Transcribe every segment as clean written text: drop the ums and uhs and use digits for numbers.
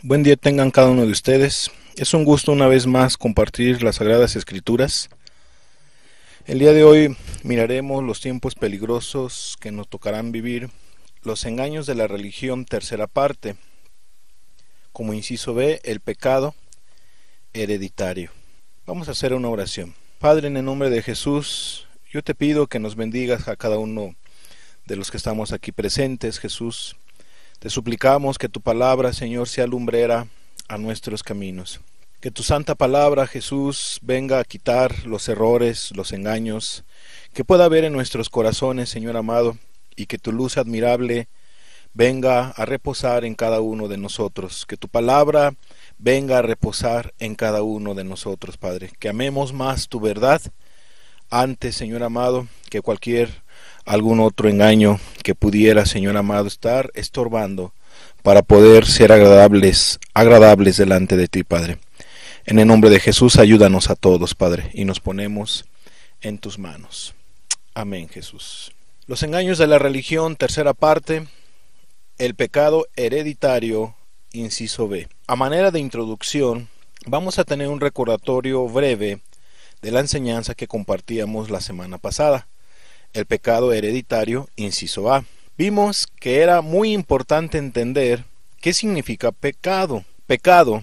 Buen día tengan cada uno de ustedes. Es un gusto una vez más compartir las Sagradas Escrituras. El día de hoy miraremos los tiempos peligrosos que nos tocarán vivir, los engaños de la religión, tercera parte. Como inciso B, el pecado hereditario. Vamos a hacer una oración. Padre, en el nombre de Jesús, yo te pido que nos bendigas a cada uno de los que estamos aquí presentes, Jesús. Te suplicamos que tu palabra, Señor, sea lumbrera a nuestros caminos. Que tu santa palabra, Jesús, venga a quitar los errores, los engaños que pueda haber en nuestros corazones, Señor amado, y que tu luz admirable venga a reposar en cada uno de nosotros. Que tu palabra venga a reposar en cada uno de nosotros, Padre. Que amemos más tu verdad antes, Señor amado, que algún otro engaño que pudiera, Señor amado, estar estorbando para poder ser agradables delante de ti, Padre. En el nombre de Jesús, ayúdanos a todos, Padre, y nos ponemos en tus manos. Amén, Jesús. Los engaños de la religión, tercera parte, el pecado hereditario, inciso B. A manera de introducción, vamos a tener un recordatorio breve de la enseñanza que compartíamos la semana pasada. El pecado hereditario, inciso A. Vimos que era muy importante entender qué significa pecado. Pecado,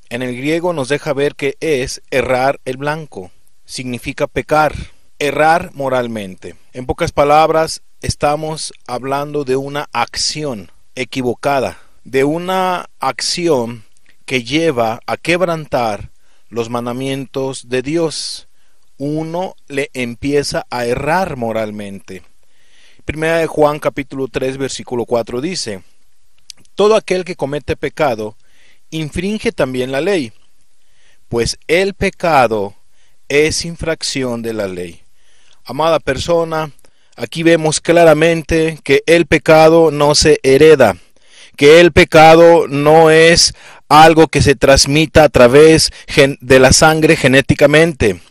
en el griego nos deja ver que es errar el blanco. Significa pecar, errar moralmente. En pocas palabras, estamos hablando de una acción equivocada, de una acción que lleva a quebrantar los mandamientos de Dios. Uno le empieza a errar moralmente. Primera de Juan capítulo 3 versículo 4 dice: todo aquel que comete pecado infringe también la ley, pues el pecado es infracción de la ley. Amada persona, aquí vemos claramente que el pecado no se hereda, que el pecado no es algo que se transmita a través de la sangre genéticamente.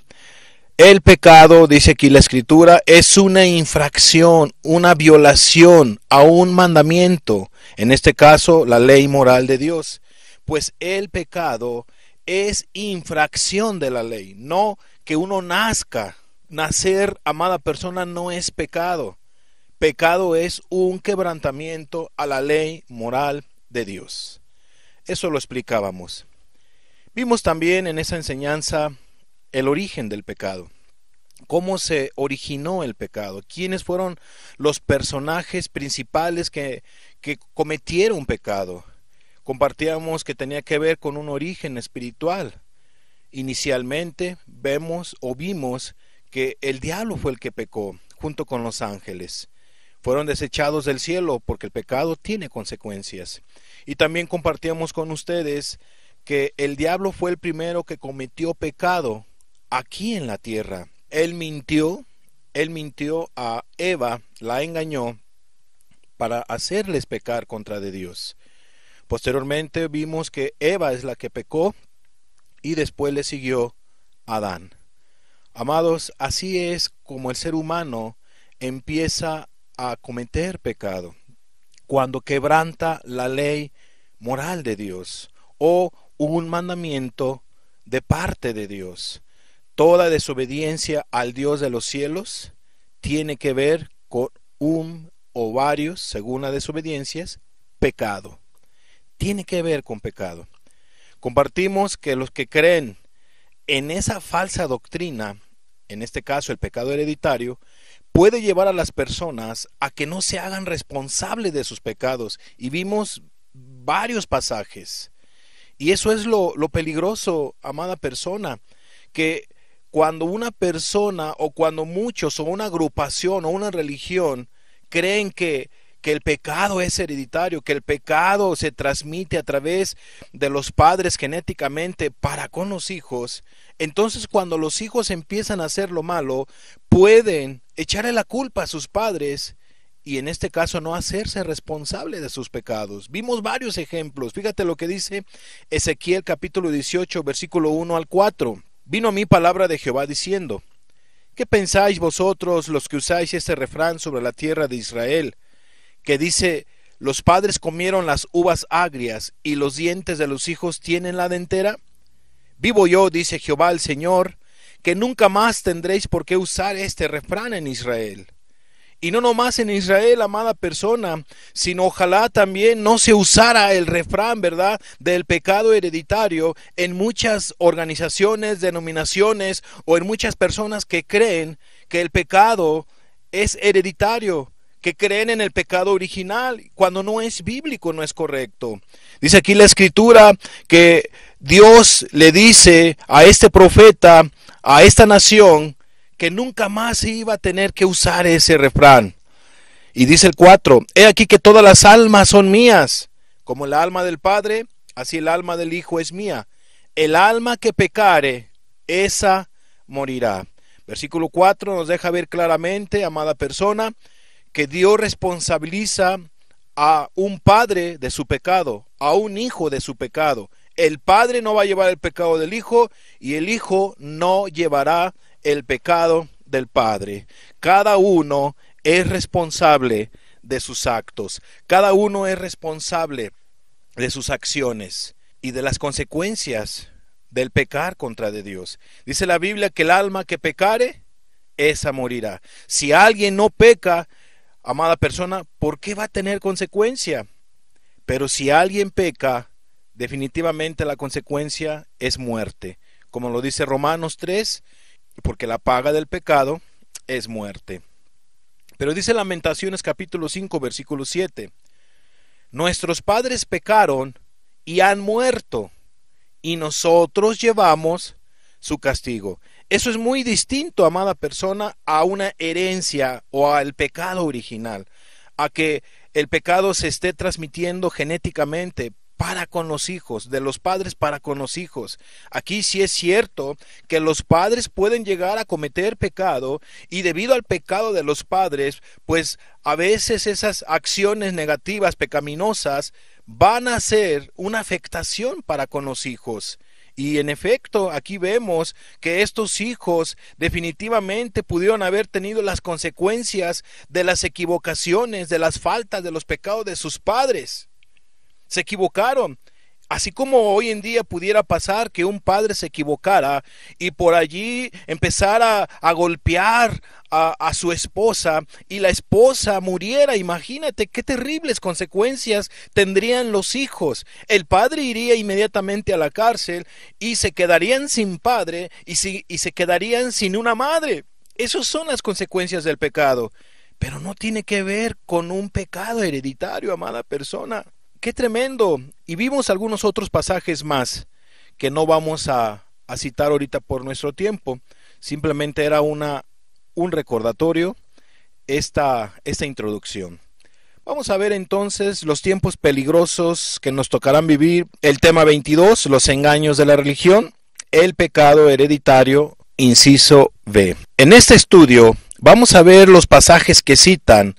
El pecado, dice aquí la Escritura, es una infracción, una violación a un mandamiento, en este caso la ley moral de Dios, pues el pecado es infracción de la ley, no que uno nazca. Nacer, amada persona, no es pecado. Pecado es un quebrantamiento a la ley moral de Dios. Eso lo explicábamos. Vimos también en esa enseñanza el origen del pecado, cómo se originó el pecado, quiénes fueron los personajes principales que cometieron pecado. Compartíamos que tenía que ver con un origen espiritual. Inicialmente vimos que el diablo fue el que pecó junto con los ángeles. Fueron desechados del cielo porque el pecado tiene consecuencias. Y también compartíamos con ustedes que el diablo fue el primero que cometió pecado aquí en la tierra. Él mintió a Eva, la engañó para hacerles pecar contra de Dios. Posteriormente vimos que Eva es la que pecó y después le siguió Adán. Amados, así es como el ser humano empieza a cometer pecado, cuando quebranta la ley moral de Dios o un mandamiento de parte de Dios. Toda desobediencia al Dios de los cielos tiene que ver con un o varios, según las desobediencias, pecado. Tiene que ver con pecado. Compartimos que los que creen en esa falsa doctrina, en este caso el pecado hereditario, puede llevar a las personas a que no se hagan responsables de sus pecados. Y vimos varios pasajes. Y eso es lo peligroso, amada persona, que cuando una persona o cuando muchos o una agrupación o una religión creen que el pecado es hereditario, que el pecado se transmite a través de los padres genéticamente para con los hijos, entonces cuando los hijos empiezan a hacer lo malo, pueden echarle la culpa a sus padres y en este caso no hacerse responsable de sus pecados. Vimos varios ejemplos. Fíjate lo que dice Ezequiel capítulo 18 versículo 1 al 4. Vino a mí palabra de Jehová diciendo: ¿qué pensáis vosotros los que usáis este refrán sobre la tierra de Israel, que dice: los padres comieron las uvas agrias y los dientes de los hijos tienen la dentera? Vivo yo, dice Jehová el Señor, que nunca más tendréis por qué usar este refrán en Israel. Y no nomás en Israel, amada persona, sino ojalá también no se usara el refrán, ¿verdad?, del pecado hereditario en muchas organizaciones, denominaciones o en muchas personas que creen que el pecado es hereditario, que creen en el pecado original, cuando no es bíblico, no es correcto. Dice aquí la Escritura que Dios le dice a este profeta, a esta nación, que nunca más se iba a tener que usar ese refrán. Y dice el 4, he aquí que todas las almas son mías, como el alma del Padre, así el alma del Hijo es mía. El alma que pecare, esa morirá. Versículo 4 nos deja ver claramente, amada persona, que Dios responsabiliza a un padre de su pecado, a un hijo de su pecado. El padre no va a llevar el pecado del hijo y el hijo no llevará el pecado del padre. Cada uno es responsable de sus actos. Cada uno es responsable de sus acciones y de las consecuencias del pecar contra de Dios. Dice la Biblia que el alma que pecare, esa morirá. Si alguien no peca, amada persona, ¿por qué va a tener consecuencia? Pero si alguien peca, definitivamente la consecuencia es muerte. Como lo dice Romanos 3, porque la paga del pecado es muerte. Pero dice Lamentaciones capítulo 5 versículo 7, nuestros padres pecaron y han muerto, y nosotros llevamos su castigo. Eso es muy distinto, amada persona, a una herencia o al pecado original, a que el pecado se esté transmitiendo genéticamente para con los hijos, de los padres para con los hijos. Aquí sí es cierto que los padres pueden llegar a cometer pecado y debido al pecado de los padres, pues a veces esas acciones negativas, pecaminosas, van a ser una afectación para con los hijos. Y en efecto, aquí vemos que estos hijos definitivamente pudieron haber tenido las consecuencias de las equivocaciones, de las faltas, de los pecados de sus padres. Se equivocaron, así como hoy en día pudiera pasar que un padre se equivocara y por allí empezara a golpear a su esposa y la esposa muriera. Imagínate qué terribles consecuencias tendrían los hijos. El padre iría inmediatamente a la cárcel y se quedarían sin padre y se quedarían sin una madre. Esas son las consecuencias del pecado, pero no tiene que ver con un pecado hereditario, amada persona. ¡Qué tremendo! Y vimos algunos otros pasajes más que no vamos a citar ahorita por nuestro tiempo. Simplemente era un recordatorio esta introducción. Vamos a ver entonces los tiempos peligrosos que nos tocarán vivir. El tema 22, los engaños de la religión, el pecado hereditario, inciso B. En este estudio vamos a ver los pasajes que citan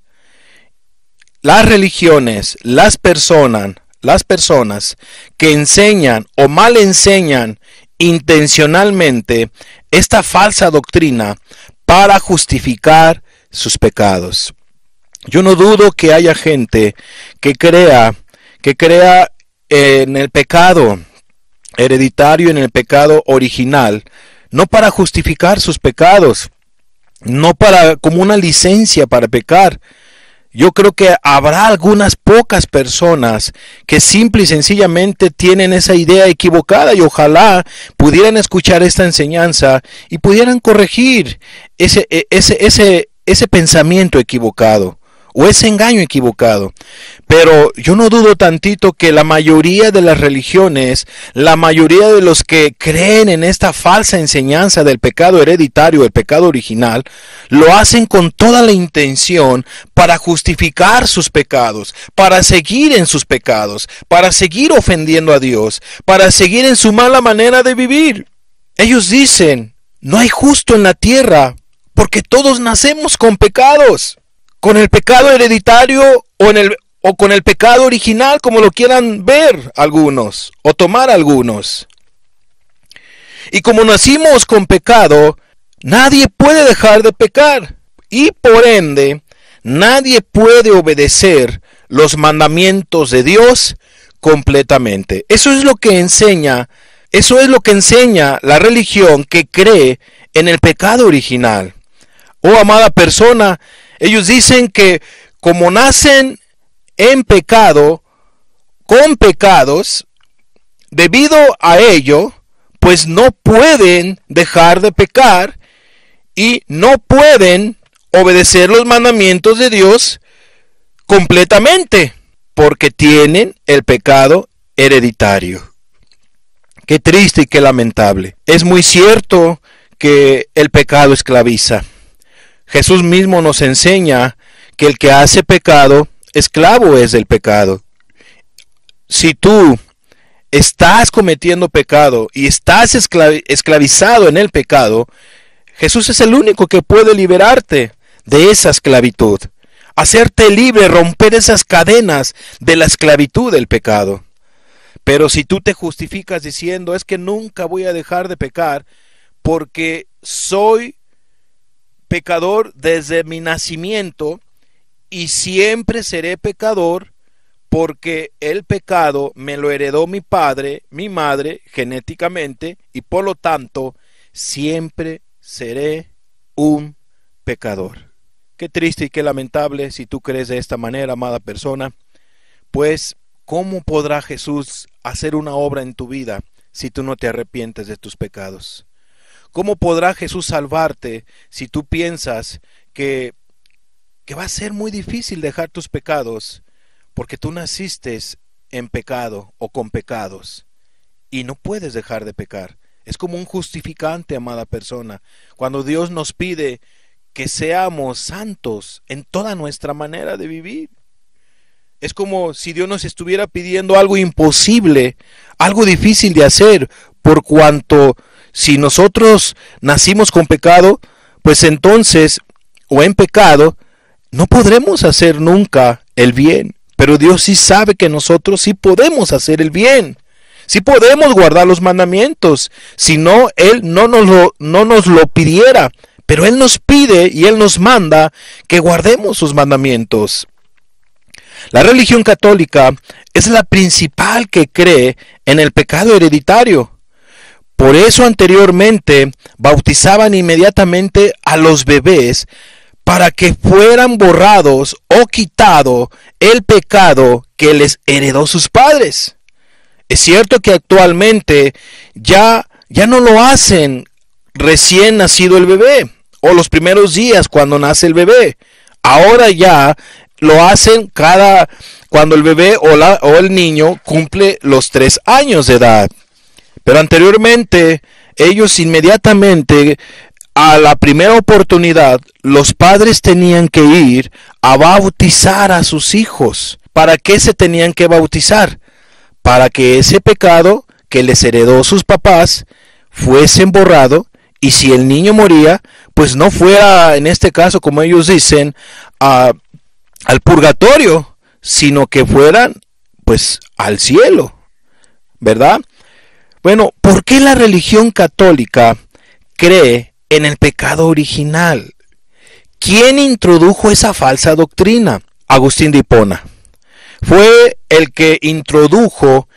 las religiones, las personas que enseñan o mal enseñan intencionalmente esta falsa doctrina para justificar sus pecados. Yo no dudo que haya gente que crea en el pecado hereditario, en el pecado original, no para justificar sus pecados, no para como una licencia para pecar. Yo creo que habrá algunas pocas personas que simple y sencillamente tienen esa idea equivocada y ojalá pudieran escuchar esta enseñanza y pudieran corregir ese pensamiento equivocado o ese engaño equivocado. Pero yo no dudo tantito que la mayoría de las religiones, la mayoría de los que creen en esta falsa enseñanza del pecado hereditario, el pecado original, lo hacen con toda la intención para justificar sus pecados, para seguir en sus pecados, para seguir ofendiendo a Dios, para seguir en su mala manera de vivir. Ellos dicen, no hay justo en la tierra, porque todos nacemos con pecados. Con el pecado hereditario o con el pecado original, como lo quieran ver algunos o tomar algunos. Y como nacimos con pecado, nadie puede dejar de pecar y por ende nadie puede obedecer los mandamientos de Dios completamente. Eso es lo que enseña la religión que cree en el pecado original. Oh, amada persona, ellos dicen que como nacen en pecado, con pecados, debido a ello, pues no pueden dejar de pecar y no pueden obedecer los mandamientos de Dios completamente, porque tienen el pecado hereditario. Qué triste y qué lamentable. Es muy cierto que el pecado esclaviza. Jesús mismo nos enseña que el que hace pecado, esclavo es del pecado. Si tú estás cometiendo pecado y estás esclavizado en el pecado, Jesús es el único que puede liberarte de esa esclavitud, hacerte libre, romper esas cadenas de la esclavitud del pecado. Pero si tú te justificas diciendo, es que nunca voy a dejar de pecar porque soy pecador desde mi nacimiento y siempre seré pecador porque el pecado me lo heredó mi padre, mi madre, genéticamente, y por lo tanto siempre seré un pecador. Qué triste y qué lamentable si tú crees de esta manera, amada persona. Pues, ¿cómo podrá Jesús hacer una obra en tu vida si tú no te arrepientes de tus pecados? ¿Cómo podrá Jesús salvarte si tú piensas que va a ser muy difícil dejar tus pecados porque tú naciste en pecado o con pecados y no puedes dejar de pecar? Es como un justificante, amada persona, cuando Dios nos pide que seamos santos en toda nuestra manera de vivir. Es como si Dios nos estuviera pidiendo algo imposible, algo difícil de hacer, por cuanto si nosotros nacimos con pecado, pues entonces, o en pecado, no podremos hacer nunca el bien. Pero Dios sí sabe que nosotros sí podemos hacer el bien. Sí podemos guardar los mandamientos. Si no, Él no nos lo pidiera. Pero Él nos pide y Él nos manda que guardemos sus mandamientos. La religión católica es la principal que cree en el pecado hereditario. Por eso anteriormente bautizaban inmediatamente a los bebés para que fueran borrados o quitado el pecado que les heredó sus padres. Es cierto que actualmente ya no lo hacen recién nacido el bebé o los primeros días cuando nace el bebé. Ahora ya lo hacen cuando el bebé o el niño cumple los 3 años de edad. Pero anteriormente ellos inmediatamente, a la primera oportunidad, los padres tenían que ir a bautizar a sus hijos. ¿Para qué se tenían que bautizar? Para que ese pecado que les heredó sus papás fuese borrado, y si el niño moría, pues no fuera, en este caso, como ellos dicen, al purgatorio, sino que fueran pues al cielo, ¿verdad? Bueno, ¿por qué la religión católica cree en el pecado original? ¿Quién introdujo esa falsa doctrina? Agustín de Hipona. Fue el que introdujo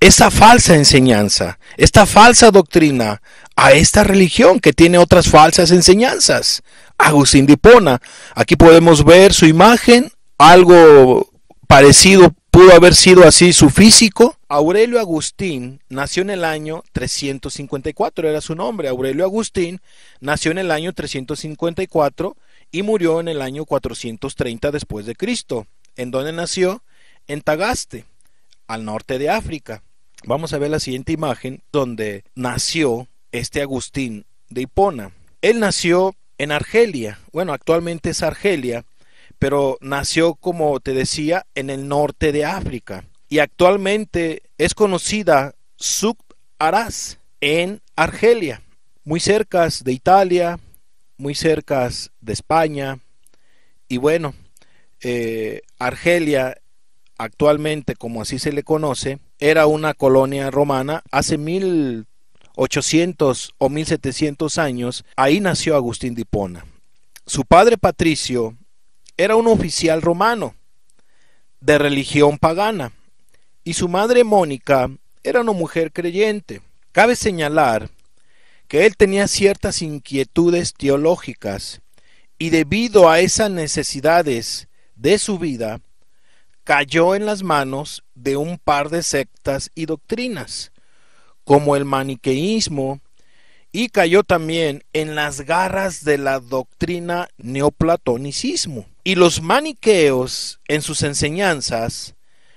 esa falsa enseñanza, esta falsa doctrina a esta religión que tiene otras falsas enseñanzas. Agustín de Hipona. Aquí podemos ver su imagen, algo parecido pudo haber sido así su físico. Aurelio Agustín nació en el año 354, era su nombre. Aurelio Agustín nació en el año 354 y murió en el año 430 después de Cristo. ¿En dónde nació? En Tagaste, al norte de África. Vamos a ver la siguiente imagen donde nació este Agustín de Hipona. Él nació en Argelia, bueno, actualmente es Argelia, pero nació, como te decía, en el norte de África. Y actualmente es conocida Souk Ahras en Argelia, muy cerca de Italia, muy cerca de España. Y bueno, Argelia actualmente, como así se le conoce, era una colonia romana. Hace 1800 o 1700 años, ahí nació Agustín de Hipona. Su padre Patricio era un oficial romano. de religión pagana, y su madre Mónica era una mujer creyente. Cabe señalar que él tenía ciertas inquietudes teológicas, y debido a esas necesidades de su vida, cayó en las manos de un par de sectas y doctrinas, como el maniqueísmo, y cayó también en las garras de la doctrina neoplatonicismo. Y los maniqueos, en sus enseñanzas,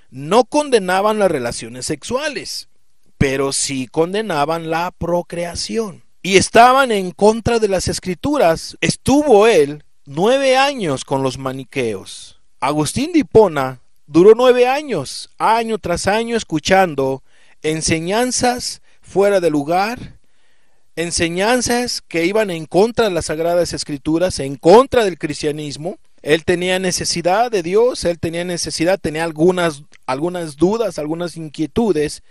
no condenaban las relaciones sexuales, pero sí condenaban la procreación. Y estaban en contra de las escrituras. Estuvo él 9 años con los maniqueos. Agustín de Hipona duró 9 años, año tras año, escuchando enseñanzas fuera de lugar, enseñanzas que iban en contra de las Sagradas Escrituras, en contra del cristianismo. Él tenía necesidad de Dios, él tenía necesidad, tenía algunas dudas, algunas inquietudes,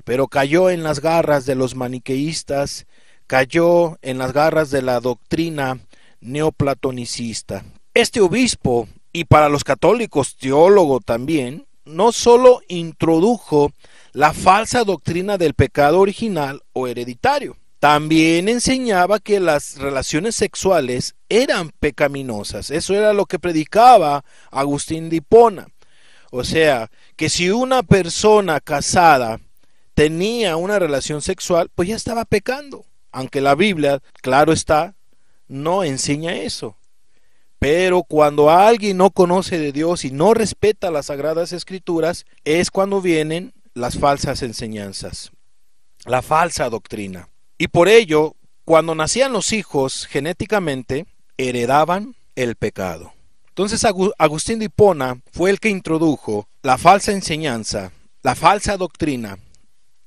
pero cayó en las garras de los maniqueístas, cayó en las garras de la doctrina neoplatonicista. Este obispo, y para los católicos teólogo también, no solo introdujo la falsa doctrina del pecado original o hereditario, también enseñaba que las relaciones sexuales eran pecaminosas. Eso era lo que predicaba Agustín de Hipona. O sea, que si una persona casada tenía una relación sexual, pues ya estaba pecando. Aunque la Biblia, claro está, no enseña eso. Pero cuando alguien no conoce de Dios y no respeta las Sagradas Escrituras, es cuando vienen las falsas enseñanzas, la falsa doctrina. Y por ello, cuando nacían los hijos genéticamente, heredaban el pecado. Entonces Agustín de Hipona fue el que introdujo la falsa enseñanza, la falsa doctrina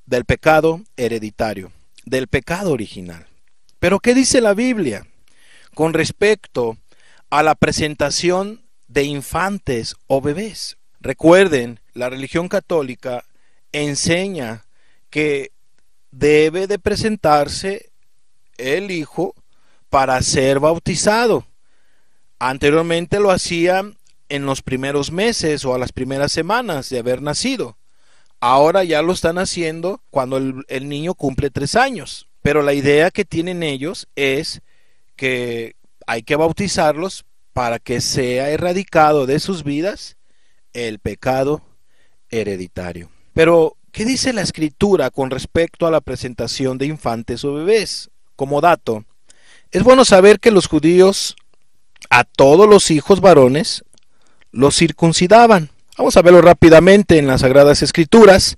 del pecado hereditario, del pecado original. Pero ¿qué dice la Biblia con respecto a la presentación de infantes o bebés? Recuerden, la religión católica enseña que debe de presentarse el hijo para ser bautizado. Anteriormente lo hacían en los primeros meses o a las primeras semanas de haber nacido. Ahora ya lo están haciendo cuando el niño cumple 3 años. Pero la idea que tienen ellos es que hay que bautizarlos para que sea erradicado de sus vidas el pecado hereditario. Pero ¿qué dice la Escritura con respecto a la presentación de infantes o bebés? Como dato, es bueno saber que los judíos a todos los hijos varones los circuncidaban. Vamos a verlo rápidamente en las Sagradas Escrituras.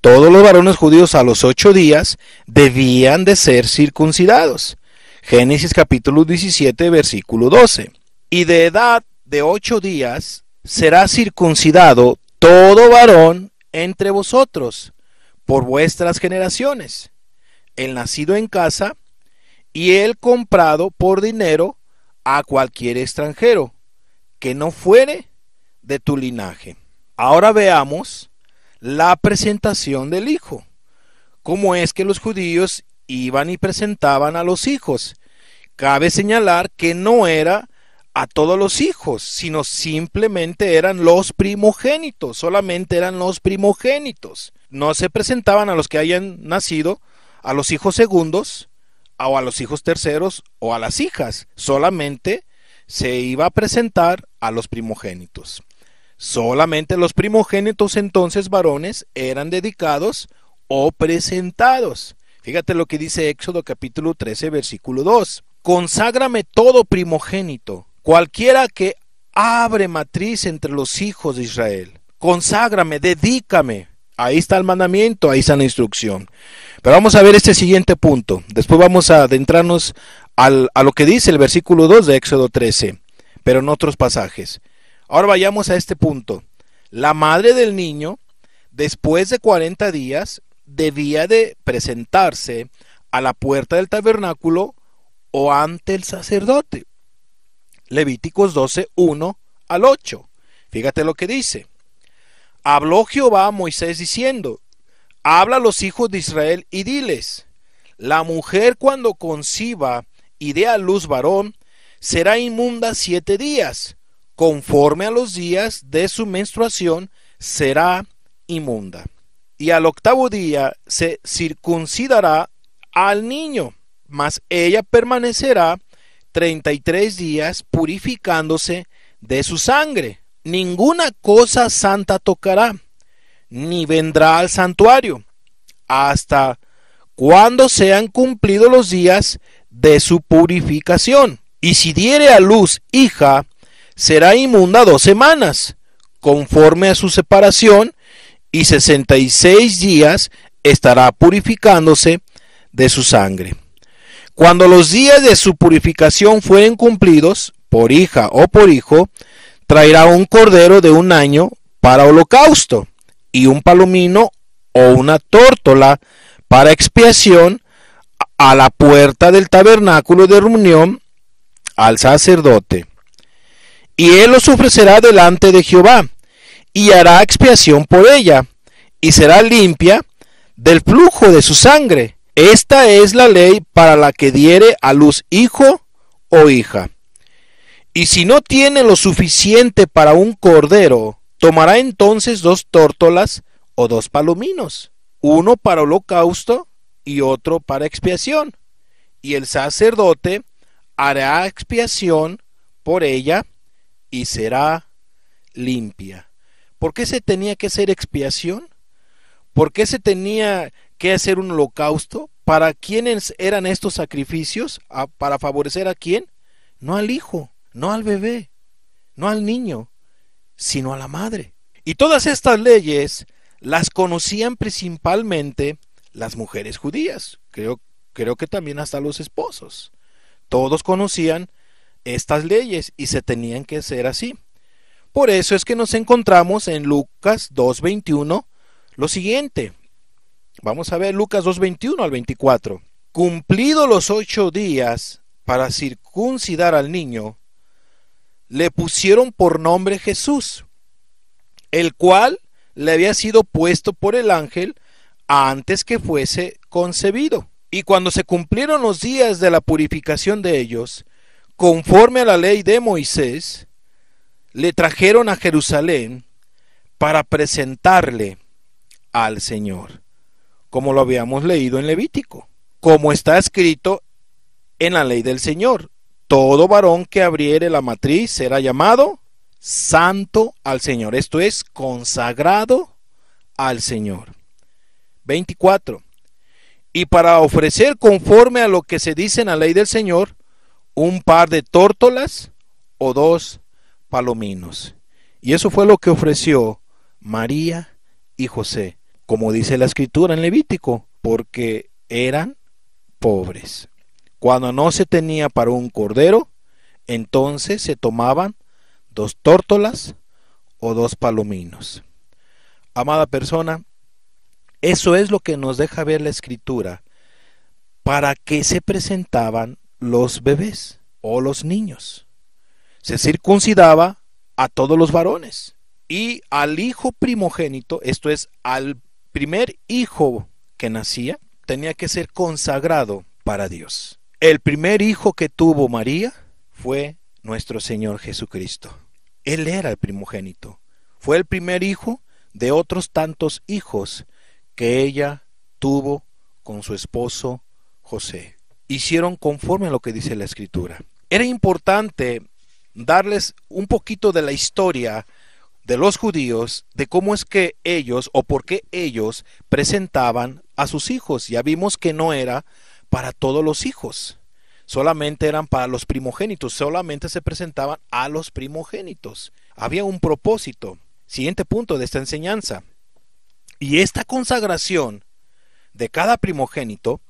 Todos los varones judíos a los 8 días debían de ser circuncidados. Génesis capítulo 17, versículo 12. Y de edad de 8 días será circuncidado todo varón entre vosotros, por vuestras generaciones, el nacido en casa y el comprado por dinero a cualquier extranjero, que no fuere de tu linaje. Ahora veamos la presentación del hijo. ¿Cómo es que los judíos iban y presentaban a los hijos? Cabe señalar que no era a todos los hijos, sino simplemente eran los primogénitos, solamente eran los primogénitos. No se presentaban a los que hayan nacido, a los hijos segundos, o a los hijos terceros, o a las hijas. Solamente se iba a presentar a los primogénitos. Solamente los primogénitos entonces varones eran dedicados o presentados. Fíjate lo que dice Éxodo capítulo 13, versículo 2. Conságrame todo primogénito, cualquiera que abre matriz entre los hijos de Israel. Conságrame, dedícame. Ahí está el mandamiento, ahí está la instrucción. Pero vamos a ver este siguiente punto. Después vamos a adentrarnos a lo que dice el versículo 2 de Éxodo 13, pero en otros pasajes. Ahora vayamos a este punto. La madre del niño, después de 40 días, debía de presentarse a la puerta del tabernáculo o ante el sacerdote. Levíticos 12, 1 al 8. Fíjate lo que dice. Habló Jehová a Moisés diciendo: habla a los hijos de Israel y diles: la mujer cuando conciba y dé a luz varón, será inmunda 7 días. conforme a los días de su menstruación, será inmunda. Y al octavo día se circuncidará al niño, mas ella permanecerá 33 días purificándose de su sangre. Ninguna cosa santa tocará, ni vendrá al santuario, hasta cuando sean cumplidos los días de su purificación. Y si diere a luz hija, será inmunda 2 semanas, conforme a su separación, y 66 días estará purificándose de su sangre. Cuando los días de su purificación fueren cumplidos, por hija o por hijo, traerá un cordero de 1 año para holocausto, y un palomino o una tórtola para expiación a la puerta del tabernáculo de reunión al sacerdote. Y él los ofrecerá delante de Jehová, y hará expiación por ella, y será limpia del flujo de su sangre. Esta es la ley para la que diere a luz hijo o hija. Y si no tiene lo suficiente para un cordero, tomará entonces 2 tórtolas o 2 palominos, uno para holocausto y otro para expiación. Y el sacerdote hará expiación por ella y será limpia. ¿Por qué se tenía que hacer expiación? ¿Por qué se tenía que hacer un holocausto? ¿Para quiénes eran estos sacrificios? ¿Para favorecer a quién? No al hijo, no al bebé, no al niño, sino a la madre. Y todas estas leyes las conocían principalmente las mujeres judías. Creo que también hasta los esposos. Todos conocían estas leyes y se tenían que hacer así. Por eso es que nos encontramos en Lucas 2:21 lo siguiente. Vamos a ver Lucas 2:21 al 24. Cumplidos los 8 días para circuncidar al niño, le pusieron por nombre Jesús, el cual le había sido puesto por el ángel antes que fuese concebido. Y cuando se cumplieron los días de la purificación de ellos, conforme a la ley de Moisés, le trajeron a Jerusalén para presentarle al Señor, como lo habíamos leído en Levítico, como está escrito en la ley del Señor: todo varón que abriere la matriz será llamado santo al Señor, esto es, consagrado al Señor. 24. Y para ofrecer conforme a lo que se dice en la ley del Señor, un par de tórtolas o 2 palominos. Y eso fue lo que ofreció María y José, como dice la escritura en Levítico, porque eran pobres. Cuando no se tenía para un cordero, entonces se tomaban 2 tórtolas o 2 palominos. Amada persona, eso es lo que nos deja ver la escritura. ¿Para qué se presentaban los bebés o los niños? Se circuncidaba a todos los varones, y al hijo primogénito, esto es, al primer hijo que nacía, tenía que ser consagrado para Dios. El primer hijo que tuvo María fue nuestro Señor Jesucristo. Él era el primogénito. Fue el primer hijo de otros tantos hijos que ella tuvo con su esposo José. Hicieron conforme a lo que dice la escritura. Era importante darles un poquito de la historia de los judíos, de cómo es que ellos o por qué ellos presentaban a sus hijos. Ya vimos que no era para todos los hijos, solamente eran para los primogénitos, solamente se presentaban a los primogénitos. Había un propósito. Siguiente punto de esta enseñanza. Y esta consagración de cada primogénito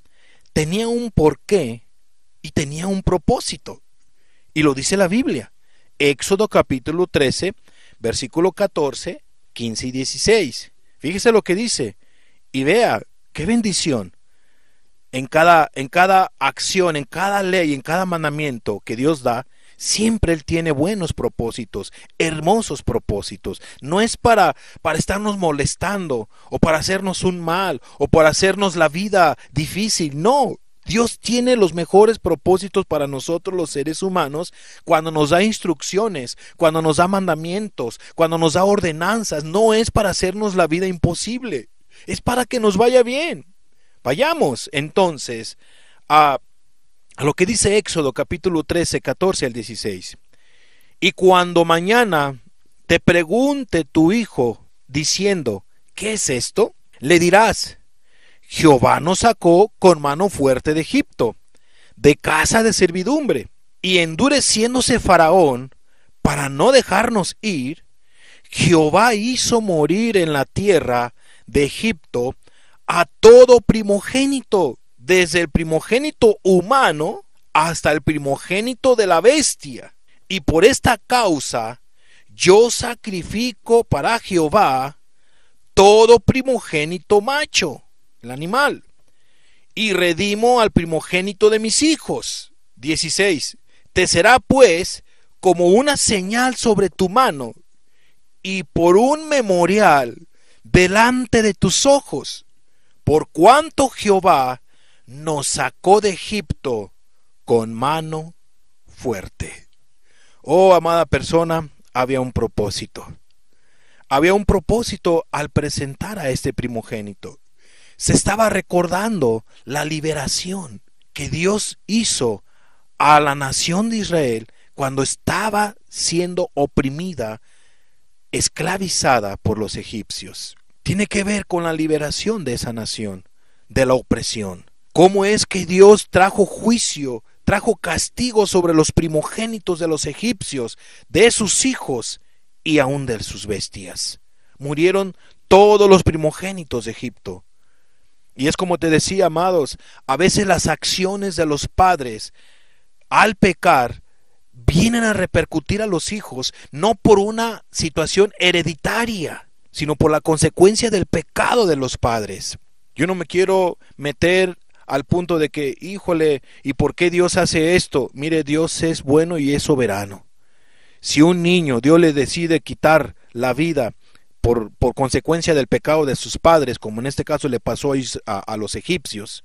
tenía un porqué y tenía un propósito. Y lo dice la Biblia. Éxodo capítulo 13, versículo 14, 15 y 16. Fíjese lo que dice. Y vea, qué bendición. En cada acción, en cada ley, en cada mandamiento que Dios da, siempre Él tiene buenos propósitos, hermosos propósitos. No es para estarnos molestando, o para hacernos un mal, o para hacernos la vida difícil. No, Dios tiene los mejores propósitos para nosotros los seres humanos cuando nos da instrucciones, cuando nos da mandamientos, cuando nos da ordenanzas. No es para hacernos la vida imposible, es para que nos vaya bien. Vayamos entonces a lo que dice Éxodo capítulo 13, 14 al 16. Y cuando mañana te pregunte tu hijo diciendo, ¿qué es esto? Le dirás, Jehová nos sacó con mano fuerte de Egipto, de casa de servidumbre, y endureciéndose Faraón para no dejarnos ir, Jehová hizo morir en la tierra de Egipto a todo primogénito, desde el primogénito humano hasta el primogénito de la bestia. Y por esta causa yo sacrifico para Jehová todo primogénito macho, el animal, y redimo al primogénito de mis hijos. 16. Te será pues como una señal sobre tu mano y por un memorial delante de tus ojos, por cuanto Jehová nos sacó de Egipto con mano fuerte. Oh, amada persona, había un propósito. Había un propósito al presentar a este primogénito. Se estaba recordando la liberación que Dios hizo a la nación de Israel cuando estaba siendo oprimida, esclavizada por los egipcios. Tiene que ver con la liberación de esa nación, de la opresión. ¿Cómo es que Dios trajo juicio, trajo castigo sobre los primogénitos de los egipcios, de sus hijos y aún de sus bestias? Murieron todos los primogénitos de Egipto. Y es como te decía, amados, a veces las acciones de los padres al pecar vienen a repercutir a los hijos, no por una situación hereditaria, sino por la consecuencia del pecado de los padres. Yo no me quiero meter al punto de que, híjole, ¿y por qué Dios hace esto? Mire, Dios es bueno y es soberano. Si un niño, Dios le decide quitar la vida por consecuencia del pecado de sus padres, como en este caso le pasó a los egipcios,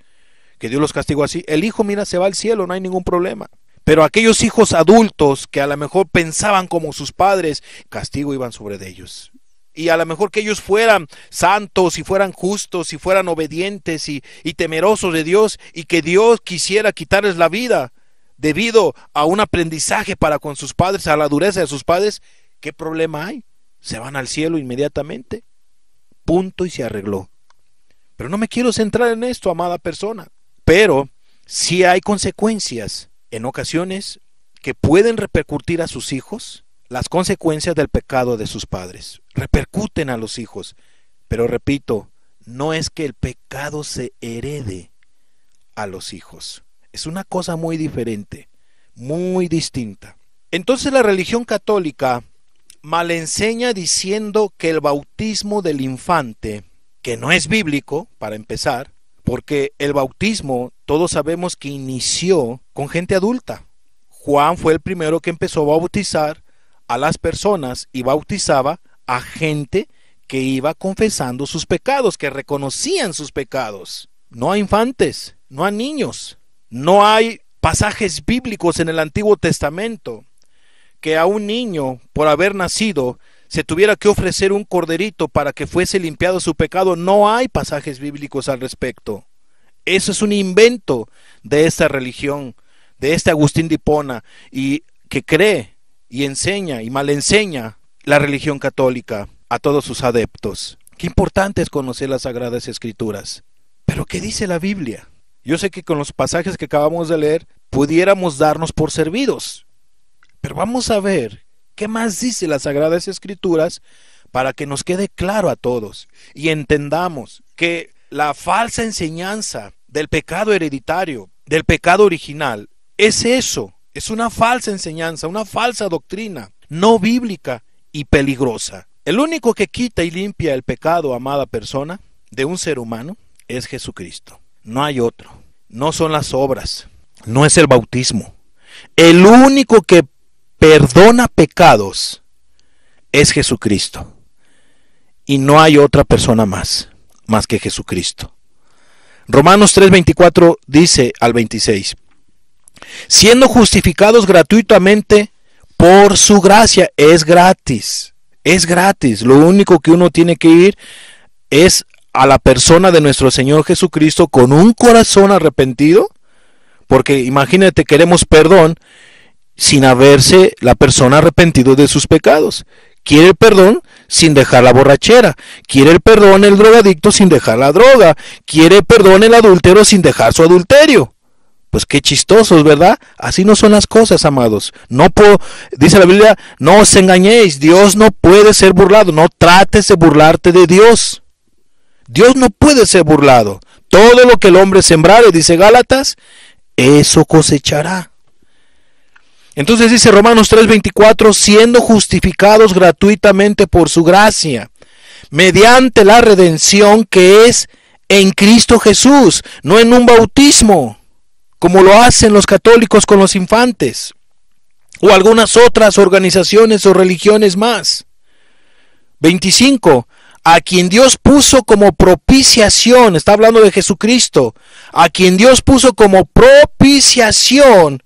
que Dios los castigó así, el hijo, mira, se va al cielo, no hay ningún problema. Pero aquellos hijos adultos que a lo mejor pensaban como sus padres, castigo iban sobre de ellos. Y a lo mejor que ellos fueran santos y fueran justos y fueran obedientes y temerosos de Dios, y que Dios quisiera quitarles la vida debido a un aprendizaje para con sus padres, a la dureza de sus padres, ¿qué problema hay? Se van al cielo inmediatamente. Punto y se arregló. Pero no me quiero centrar en esto, amada persona. Pero sí hay consecuencias en ocasiones que pueden repercutir a sus hijos. Las consecuencias del pecado de sus padres repercuten a los hijos. Pero repito, no es que el pecado se herede a los hijos. Es una cosa muy diferente, muy distinta. Entonces la religión católica malenseña diciendo que el bautismo del infante, que no es bíblico, para empezar, porque el bautismo todos sabemos que inició con gente adulta. Juan fue el primero que empezó a bautizar a las personas y bautizaba a gente que iba confesando sus pecados, que reconocían sus pecados. No a infantes, no a niños. No hay pasajes bíblicos en el Antiguo Testamento que a un niño, por haber nacido, se tuviera que ofrecer un corderito para que fuese limpiado su pecado. No hay pasajes bíblicos al respecto. Eso es un invento de esta religión, de este Agustín de Hipona, y que cree y enseña y malenseña la religión católica a todos sus adeptos. Qué importante es conocer las Sagradas Escrituras. Pero ¿qué dice la Biblia? Yo sé que con los pasajes que acabamos de leer pudiéramos darnos por servidos. Pero vamos a ver qué más dice las Sagradas Escrituras para que nos quede claro a todos y entendamos que la falsa enseñanza del pecado hereditario, del pecado original, es eso, es una falsa enseñanza, una falsa doctrina, no bíblica y peligrosa. El único que quita y limpia el pecado, amada persona, de un ser humano, es Jesucristo. No hay otro. No son las obras, no es el bautismo. El único que perdona pecados es Jesucristo. Y no hay otra persona más que Jesucristo. Romanos 3:24 dice al 26, siendo justificados gratuitamente por su gracia. Es gratis. Lo único que uno tiene que ir es a la persona de nuestro Señor Jesucristo con un corazón arrepentido, porque imagínate, queremos perdón sin haberse la persona arrepentido de sus pecados. Quiere el perdón sin dejar la borrachera. Quiere el perdón el drogadicto sin dejar la droga. Quiere el perdón el adúltero sin dejar su adulterio. Pues qué chistosos, ¿verdad? Así no son las cosas, amados. Dice la Biblia, no os engañéis. Dios no puede ser burlado. No trates de burlarte de Dios. Dios no puede ser burlado. Todo lo que el hombre sembrare, dice Gálatas, eso cosechará. Entonces dice Romanos 3:24, siendo justificados gratuitamente por su gracia, mediante la redención que es en Cristo Jesús, no en un bautismo, como lo hacen los católicos con los infantes, o algunas otras organizaciones o religiones más. 25, a quien Dios puso como propiciación, está hablando de Jesucristo, a quien Dios puso como propiciación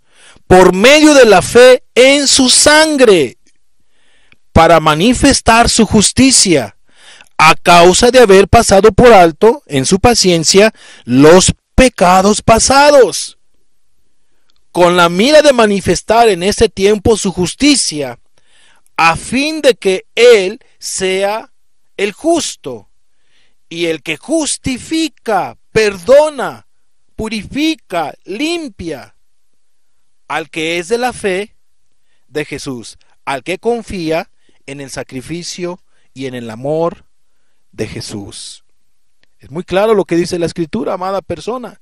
por medio de la fe en su sangre, para manifestar su justicia, a causa de haber pasado por alto en su paciencia los pecados pasados, con la mira de manifestar en este tiempo su justicia, a fin de que Él sea el justo y el que justifica, perdona, purifica, limpia al que es de la fe de Jesús, al que confía en el sacrificio y en el amor de Jesús. Es muy claro lo que dice la Escritura, amada persona.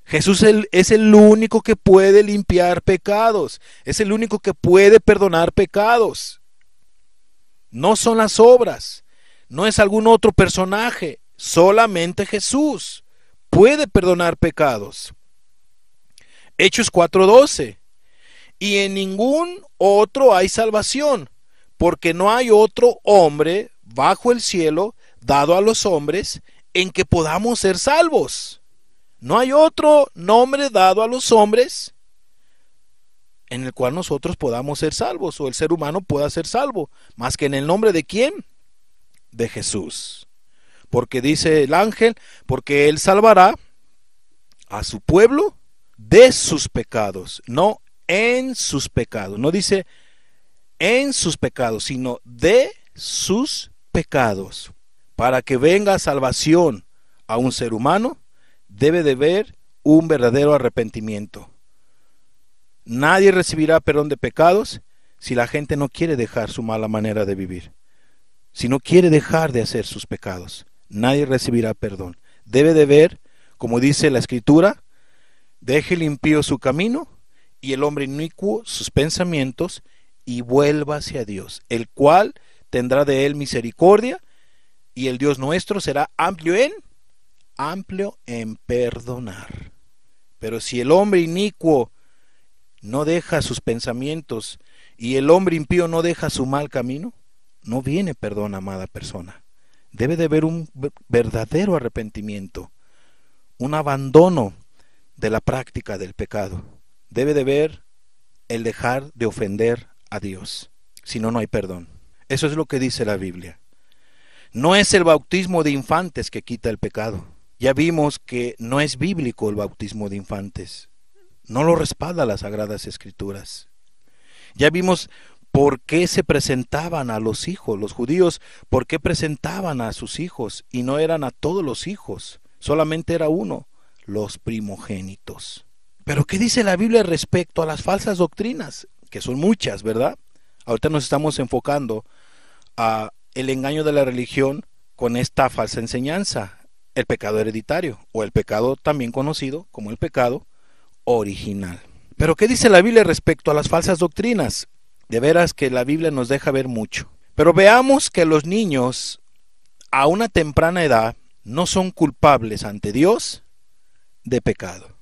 Jesús es el único que puede limpiar pecados, es el único que puede perdonar pecados. No son las obras, no es algún otro personaje, solamente Jesús puede perdonar pecados. Hechos 4:12, y en ningún otro hay salvación, porque no hay otro hombre bajo el cielo dado a los hombres en que podamos ser salvos. No hay otro nombre dado a los hombres en el cual nosotros podamos ser salvos, o el ser humano pueda ser salvo, más que en el nombre de ¿quién? De Jesús. Porque dice el ángel, porque Él salvará a su pueblo de sus pecados, no en sus pecados. No dice en sus pecados, sino de sus pecados. Para que venga salvación a un ser humano, debe de haber un verdadero arrepentimiento. Nadie recibirá perdón de pecados si la gente no quiere dejar su mala manera de vivir. Si no quiere dejar de hacer sus pecados, nadie recibirá perdón. Debe de haber, como dice la Escritura, deje el impío su camino y el hombre inicuo sus pensamientos, y vuelva hacia Dios, el cual tendrá de él misericordia, y el Dios nuestro será amplio en perdonar. Pero si el hombre inicuo no deja sus pensamientos y el hombre impío no deja su mal camino, no viene perdón, amada persona. Debe de haber un verdadero arrepentimiento, un abandono de la práctica del pecado. Debe de haber el dejar de ofender a Dios, si no, no hay perdón. Eso es lo que dice la Biblia. No es el bautismo de infantes que quita el pecado. Ya vimos que no es bíblico el bautismo de infantes. No lo respalda las Sagradas Escrituras. Ya vimos por qué se presentaban a los hijos, los judíos, por qué presentaban a sus hijos, y no eran a todos los hijos, solamente era uno, los primogénitos. Pero ¿qué dice la Biblia respecto a las falsas doctrinas? Que son muchas, ¿verdad? Ahorita nos estamos enfocando a el engaño de la religión con esta falsa enseñanza, el pecado hereditario, o el pecado también conocido como el pecado original. Pero ¿qué dice la Biblia respecto a las falsas doctrinas? De veras que la Biblia nos deja ver mucho. Pero veamos que los niños a una temprana edad no son culpables ante Dios de pecado.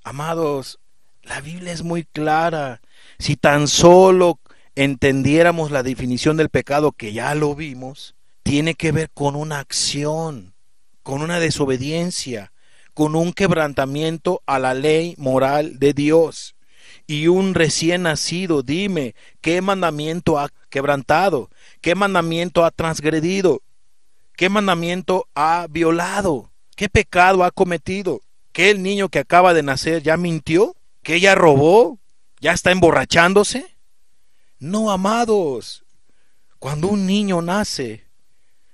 Amados, la Biblia es muy clara. Si tan solo entendiéramos la definición del pecado, que ya lo vimos, tiene que ver con una acción, con una desobediencia, con un quebrantamiento a la ley moral de Dios. Y un recién nacido, dime, ¿qué mandamiento ha quebrantado? ¿Qué mandamiento ha transgredido? ¿Qué mandamiento ha violado? ¿Qué pecado ha cometido? ¿Que el niño que acaba de nacer ya mintió? ¿Que ya robó? ¿Ya está emborrachándose? No, amados. Cuando un niño nace,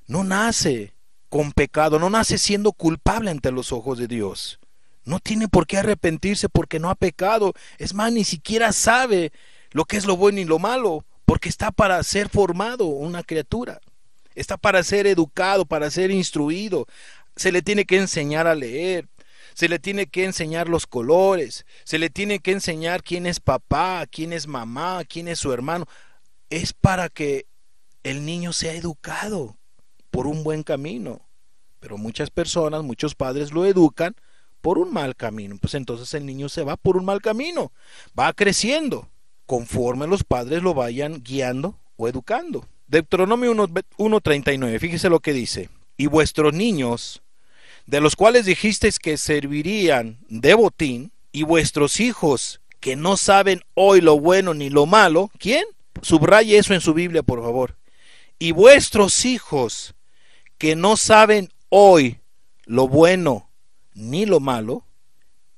no nace con pecado, no nace siendo culpable ante los ojos de Dios. No tiene por qué arrepentirse porque no ha pecado. Es más, ni siquiera sabe lo que es lo bueno y lo malo, porque está para ser formado una criatura. Está para ser educado, para ser instruido. Se le tiene que enseñar a leer. Se le tiene que enseñar los colores. Se le tiene que enseñar quién es papá, quién es mamá, quién es su hermano. Es para que el niño sea educado por un buen camino. Pero muchas personas, muchos padres lo educan por un mal camino. Pues entonces el niño se va por un mal camino. Va creciendo conforme los padres lo vayan guiando o educando. Deuteronomio 1:39, fíjese lo que dice. Y vuestros niños, de los cuales dijisteis que servirían de botín, y vuestros hijos, que no saben hoy lo bueno ni lo malo, ¿quién? Subraye eso en su Biblia, por favor. Y vuestros hijos, que no saben hoy lo bueno ni lo malo,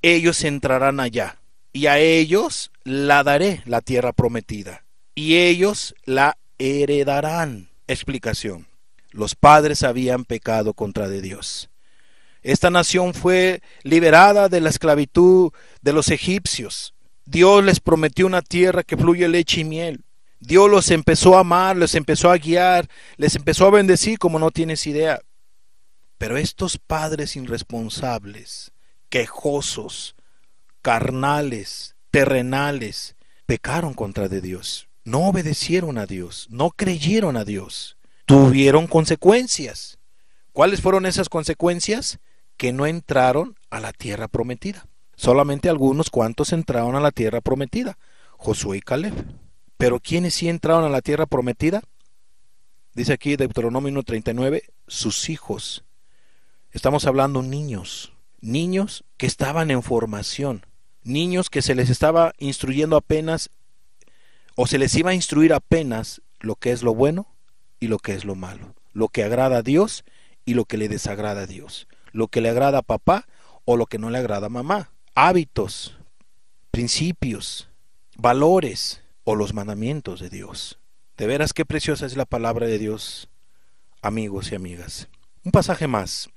ellos entrarán allá, y a ellos la daré, la tierra prometida, y ellos la heredarán. Explicación. Los padres habían pecado contra de Dios. Esta nación fue liberada de la esclavitud de los egipcios. Dios les prometió una tierra que fluye leche y miel. Dios los empezó a amar, les empezó a guiar, les empezó a bendecir como no tienes idea. Pero estos padres irresponsables, quejosos, carnales, terrenales, pecaron contra de Dios. No obedecieron a Dios, no creyeron a Dios. Tuvieron consecuencias. ¿Cuáles fueron esas consecuencias? Que no entraron a la tierra prometida. Solamente algunos cuantos entraron a la tierra prometida, Josué y Caleb. Pero ¿quiénes sí entraron a la tierra prometida? Dice aquí Deuteronomio 1:39, sus hijos. Estamos hablando niños, niños que estaban en formación, niños que se les estaba instruyendo apenas, o se les iba a instruir apenas lo que es lo bueno y lo que es lo malo, lo que agrada a Dios y lo que le desagrada a Dios, lo que le agrada a papá o lo que no le agrada a mamá, hábitos, principios, valores o los mandamientos de Dios. De veras qué preciosa es la palabra de Dios, amigos y amigas. Un pasaje más,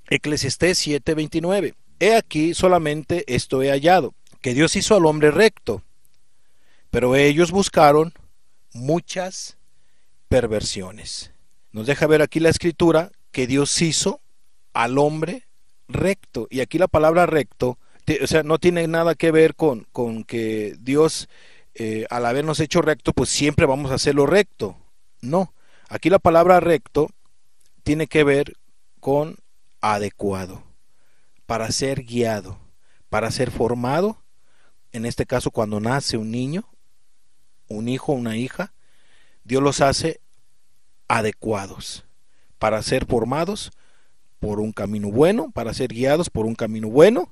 Eclesiastés 7:29. He aquí solamente esto he hallado, que Dios hizo al hombre recto, pero ellos buscaron muchas perversiones. Nos deja ver aquí la escritura que Dios hizo al hombre recto. Y aquí la palabra recto, o sea, no tiene nada que ver con que Dios, al habernos hecho recto, pues siempre vamos a hacerlo recto. No, aquí la palabra recto tiene que ver con adecuado, para ser guiado, para ser formado. En este caso, cuando nace un niño, un hijo, una hija, Dios los hace adecuados para ser formados por un camino bueno, para ser guiados por un camino bueno.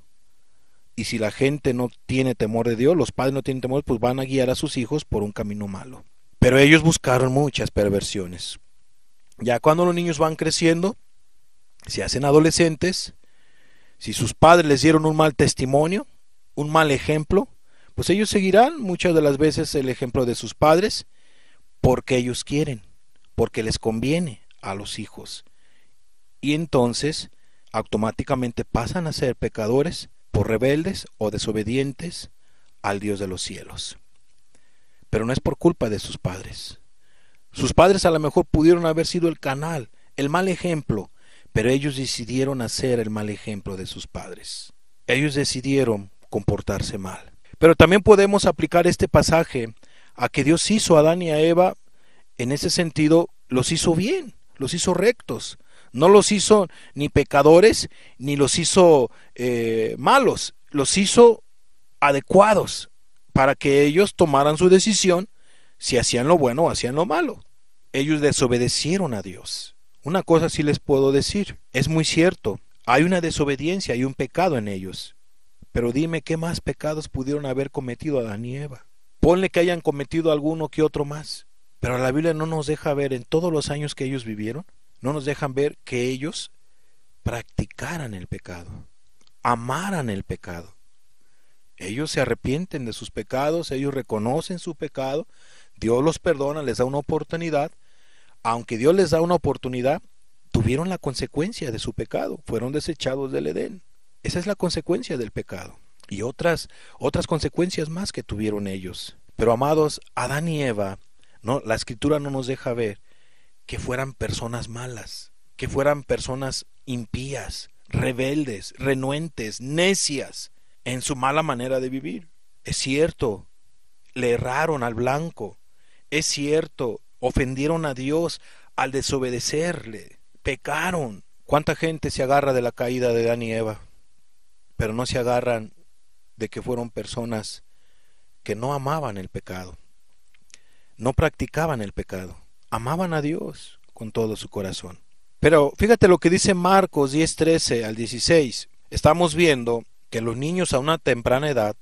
Y si la gente no tiene temor de Dios, los padres no tienen temor, pues van a guiar a sus hijos por un camino malo. Pero ellos buscaron muchas perversiones. Ya cuando los niños van creciendo, se hacen adolescentes, si sus padres les dieron un mal testimonio, un mal ejemplo, pues ellos seguirán muchas de las veces el ejemplo de sus padres, porque ellos quieren, porque les conviene a los hijos. Y entonces automáticamente pasan a ser pecadores por rebeldes o desobedientes al Dios de los cielos. Pero no es por culpa de sus padres. Sus padres a lo mejor pudieron haber sido el canal, el mal ejemplo, pero ellos decidieron hacer el mal ejemplo de sus padres. Ellos decidieron comportarse mal. Pero también podemos aplicar este pasaje a que Dios hizo a Adán y a Eva, en ese sentido, los hizo bien, los hizo rectos. No los hizo ni pecadores, ni los hizo malos, los hizo adecuados para que ellos tomaran su decisión si hacían lo bueno o hacían lo malo. Ellos desobedecieron a Dios. Una cosa sí les puedo decir, es muy cierto, Hay una desobediencia, hay un pecado en ellos. Pero dime qué más pecados pudieron haber cometido Adán y Eva. Ponle que hayan cometido alguno que otro más. Pero la Biblia no nos deja ver en todos los años que ellos vivieron, no nos dejan ver que ellos practicaran el pecado, amaran el pecado. Ellos se arrepienten de sus pecados, ellos reconocen su pecado, Dios los perdona, les da una oportunidad. Aunque Dios les da una oportunidad, tuvieron la consecuencia de su pecado, fueron desechados del Edén. Esa es la consecuencia del pecado. Y otras consecuencias más que tuvieron ellos. Pero amados, Adán y Eva, no, la Escritura no nos deja ver que fueran personas malas, que fueran personas impías, rebeldes, renuentes, necias en su mala manera de vivir. Es cierto, le erraron al blanco. Es cierto, ofendieron a Dios al desobedecerle, pecaron. ¿Cuánta gente se agarra de la caída de Adán y Eva? Pero no se agarran de que fueron personas que no amaban el pecado, no practicaban el pecado, amaban a Dios con todo su corazón. Pero fíjate lo que dice Marcos 10:13 al 16. Estamos viendo que los niños a una temprana edad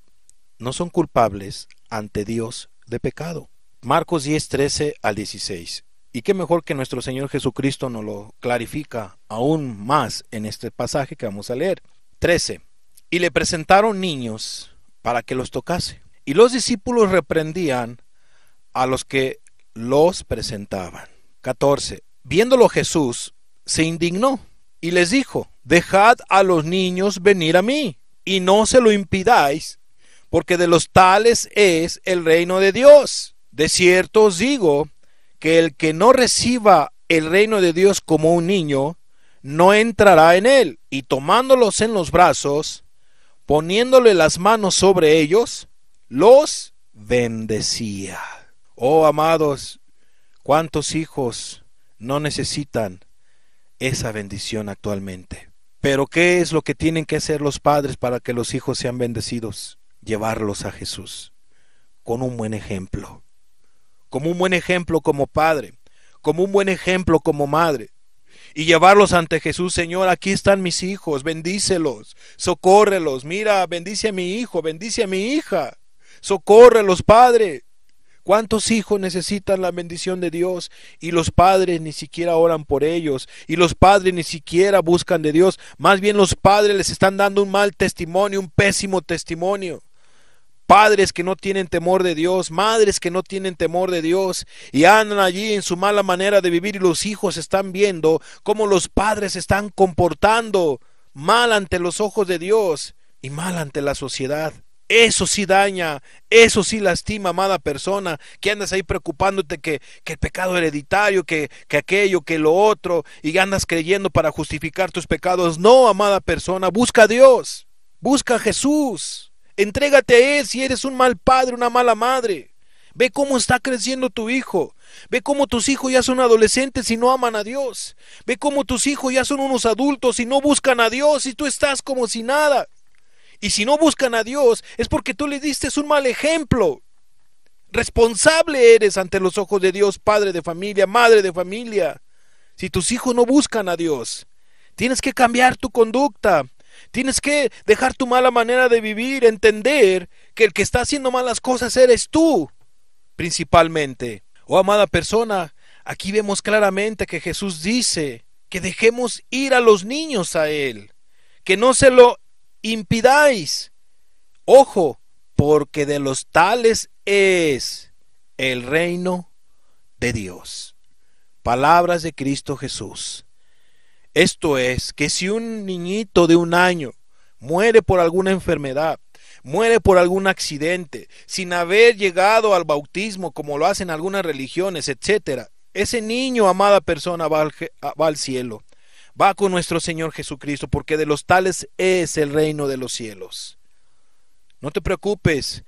no son culpables ante Dios de pecado. Marcos 10:13 al 16. Y qué mejor que nuestro Señor Jesucristo nos lo clarifica aún más en este pasaje que vamos a leer. 13. Y le presentaron niños para que los tocase. Y los discípulos reprendían a los que los presentaban. 14. Viéndolo Jesús, se indignó y les dijo: dejad a los niños venir a mí, y no se lo impidáis, porque de los tales es el reino de Dios. De cierto os digo que el que no reciba el reino de Dios como un niño, no entrará en él. Y tomándolos en los brazos, poniéndole las manos sobre ellos, los bendecía. Oh, amados, ¿cuántos hijos no necesitan esa bendición actualmente? Pero ¿qué es lo que tienen que hacer los padres para que los hijos sean bendecidos? Llevarlos a Jesús con un buen ejemplo, como un buen ejemplo como padre, como un buen ejemplo como madre, y llevarlos ante Jesús. Señor, aquí están mis hijos, bendícelos, socórrelos, mira, bendice a mi hijo, bendice a mi hija, socórrelos, Padre. ¿Cuántos hijos necesitan la bendición de Dios y los padres ni siquiera oran por ellos, y los padres ni siquiera buscan de Dios? Más bien los padres les están dando un mal testimonio, un pésimo testimonio. Padres que no tienen temor de Dios, madres que no tienen temor de Dios y andan allí en su mala manera de vivir, y los hijos están viendo cómo los padres se están comportando mal ante los ojos de Dios y mal ante la sociedad. Eso sí daña, eso sí lastima, amada persona, que andas ahí preocupándote que el pecado hereditario, que aquello, que lo otro, y andas creyendo para justificar tus pecados. No, amada persona, busca a Dios, busca a Jesús, entrégate a Él si eres un mal padre, una mala madre. Ve cómo está creciendo tu hijo, ve cómo tus hijos ya son adolescentes y no aman a Dios, ve cómo tus hijos ya son unos adultos y no buscan a Dios, y tú estás como si nada. Y si no buscan a Dios, es porque tú le diste un mal ejemplo. Responsable eres ante los ojos de Dios, padre de familia, madre de familia. Si tus hijos no buscan a Dios, tienes que cambiar tu conducta. Tienes que dejar tu mala manera de vivir, entender que el que está haciendo malas cosas eres tú, principalmente. Oh, amada persona, aquí vemos claramente que Jesús dice que dejemos ir a los niños a Él, que no se lo impidáis. Ojo, porque de los tales es el reino de Dios. Palabras de Cristo Jesús. Esto es, que si un niñito de 1 año muere por alguna enfermedad, muere por algún accidente, sin haber llegado al bautismo como lo hacen algunas religiones, etcétera, ese niño, amada persona, va al cielo. Va con nuestro Señor Jesucristo, porque de los tales es el reino de los cielos. No te preocupes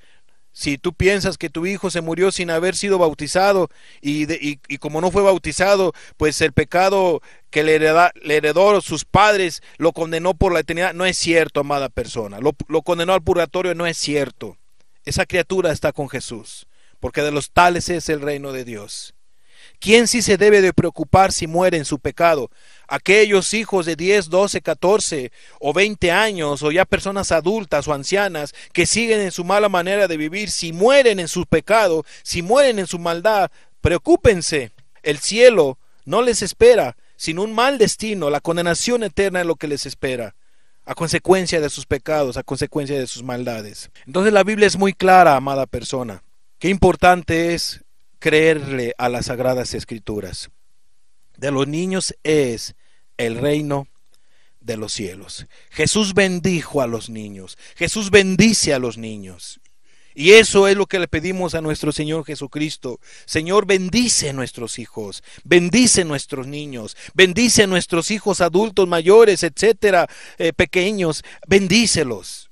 si tú piensas que tu hijo se murió sin haber sido bautizado, y como no fue bautizado, pues el pecado que le heredó sus padres lo condenó por la eternidad. No es cierto, amada persona. Lo condenó al purgatorio. No es cierto. Esa criatura está con Jesús, porque de los tales es el reino de Dios. ¿Quién sí se debe de preocupar si muere en su pecado? Aquellos hijos de 10, 12, 14 o 20 años, o ya personas adultas o ancianas que siguen en su mala manera de vivir, si mueren en su pecado, si mueren en su maldad, preocúpense. El cielo no les espera, sino un mal destino. La condenación eterna es lo que les espera, a consecuencia de sus pecados, a consecuencia de sus maldades. Entonces la Biblia es muy clara, amada persona. Qué importante es creerle a las Sagradas Escrituras. De los niños es el reino de los cielos. Jesús bendijo a los niños. Jesús bendice a los niños. Y eso es lo que le pedimos a nuestro Señor Jesucristo. Señor, bendice a nuestros hijos, bendice a nuestros niños, bendice a nuestros hijos adultos, mayores, etcétera, pequeños, bendícelos.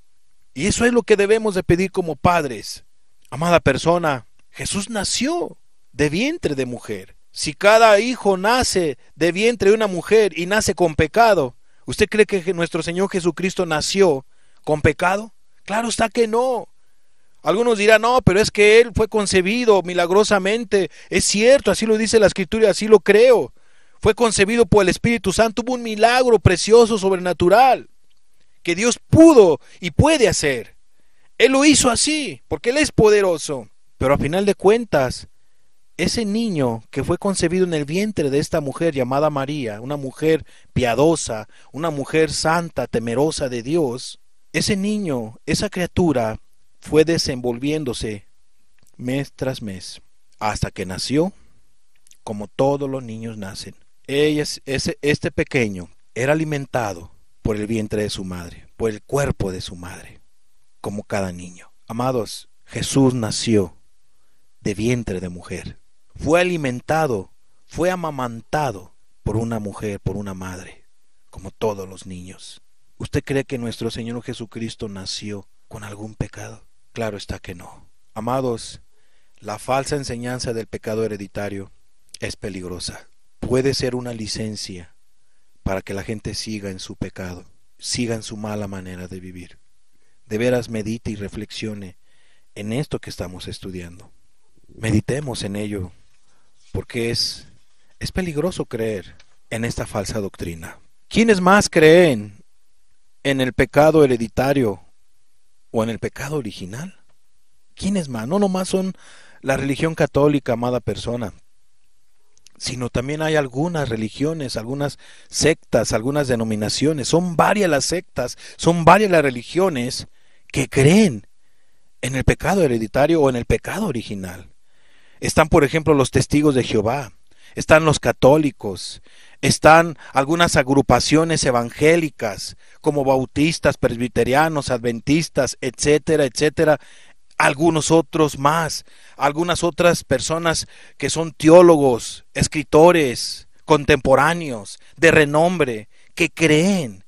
Y eso es lo que debemos de pedir como padres. Amada persona, Jesús nació de vientre de mujer. Si cada hijo nace de vientre de una mujer y nace con pecado, ¿usted cree que nuestro Señor Jesucristo nació con pecado? Claro está que no. Algunos dirán, no, pero es que Él fue concebido milagrosamente. Es cierto, así lo dice la Escritura, así lo creo. Fue concebido por el Espíritu Santo, hubo un milagro precioso, sobrenatural, que Dios pudo y puede hacer. Él lo hizo así, porque Él es poderoso. Pero a final de cuentas, ese niño que fue concebido en el vientre de esta mujer llamada María, una mujer piadosa, una mujer santa, temerosa de Dios, ese niño, esa criatura, fue desenvolviéndose mes tras mes, hasta que nació, como todos los niños nacen. Este pequeño era alimentado por el vientre de su madre, por el cuerpo de su madre, como cada niño. Amados, Jesús nació de vientre de mujer. Fue alimentado, fue amamantado por una mujer, por una madre, como todos los niños. ¿Usted cree que nuestro Señor Jesucristo nació con algún pecado? Claro está que no. Amados, la falsa enseñanza del pecado hereditario es peligrosa. Puede ser una licencia para que la gente siga en su pecado, siga en su mala manera de vivir. De veras medite y reflexione en esto que estamos estudiando. Meditemos en ello, porque es peligroso creer en esta falsa doctrina. ¿Quiénes más creen en el pecado hereditario o en el pecado original? ¿Quiénes más? No nomás son la religión católica, amada persona, sino también hay algunas religiones, algunas sectas, algunas denominaciones. Son varias las sectas, son varias las religiones que creen en el pecado hereditario o en el pecado original. Están, por ejemplo, los testigos de Jehová, están los católicos, están algunas agrupaciones evangélicas como bautistas, presbiterianos, adventistas, etcétera, etcétera. Algunos otros más, algunas otras personas que son teólogos, escritores, contemporáneos, de renombre, que creen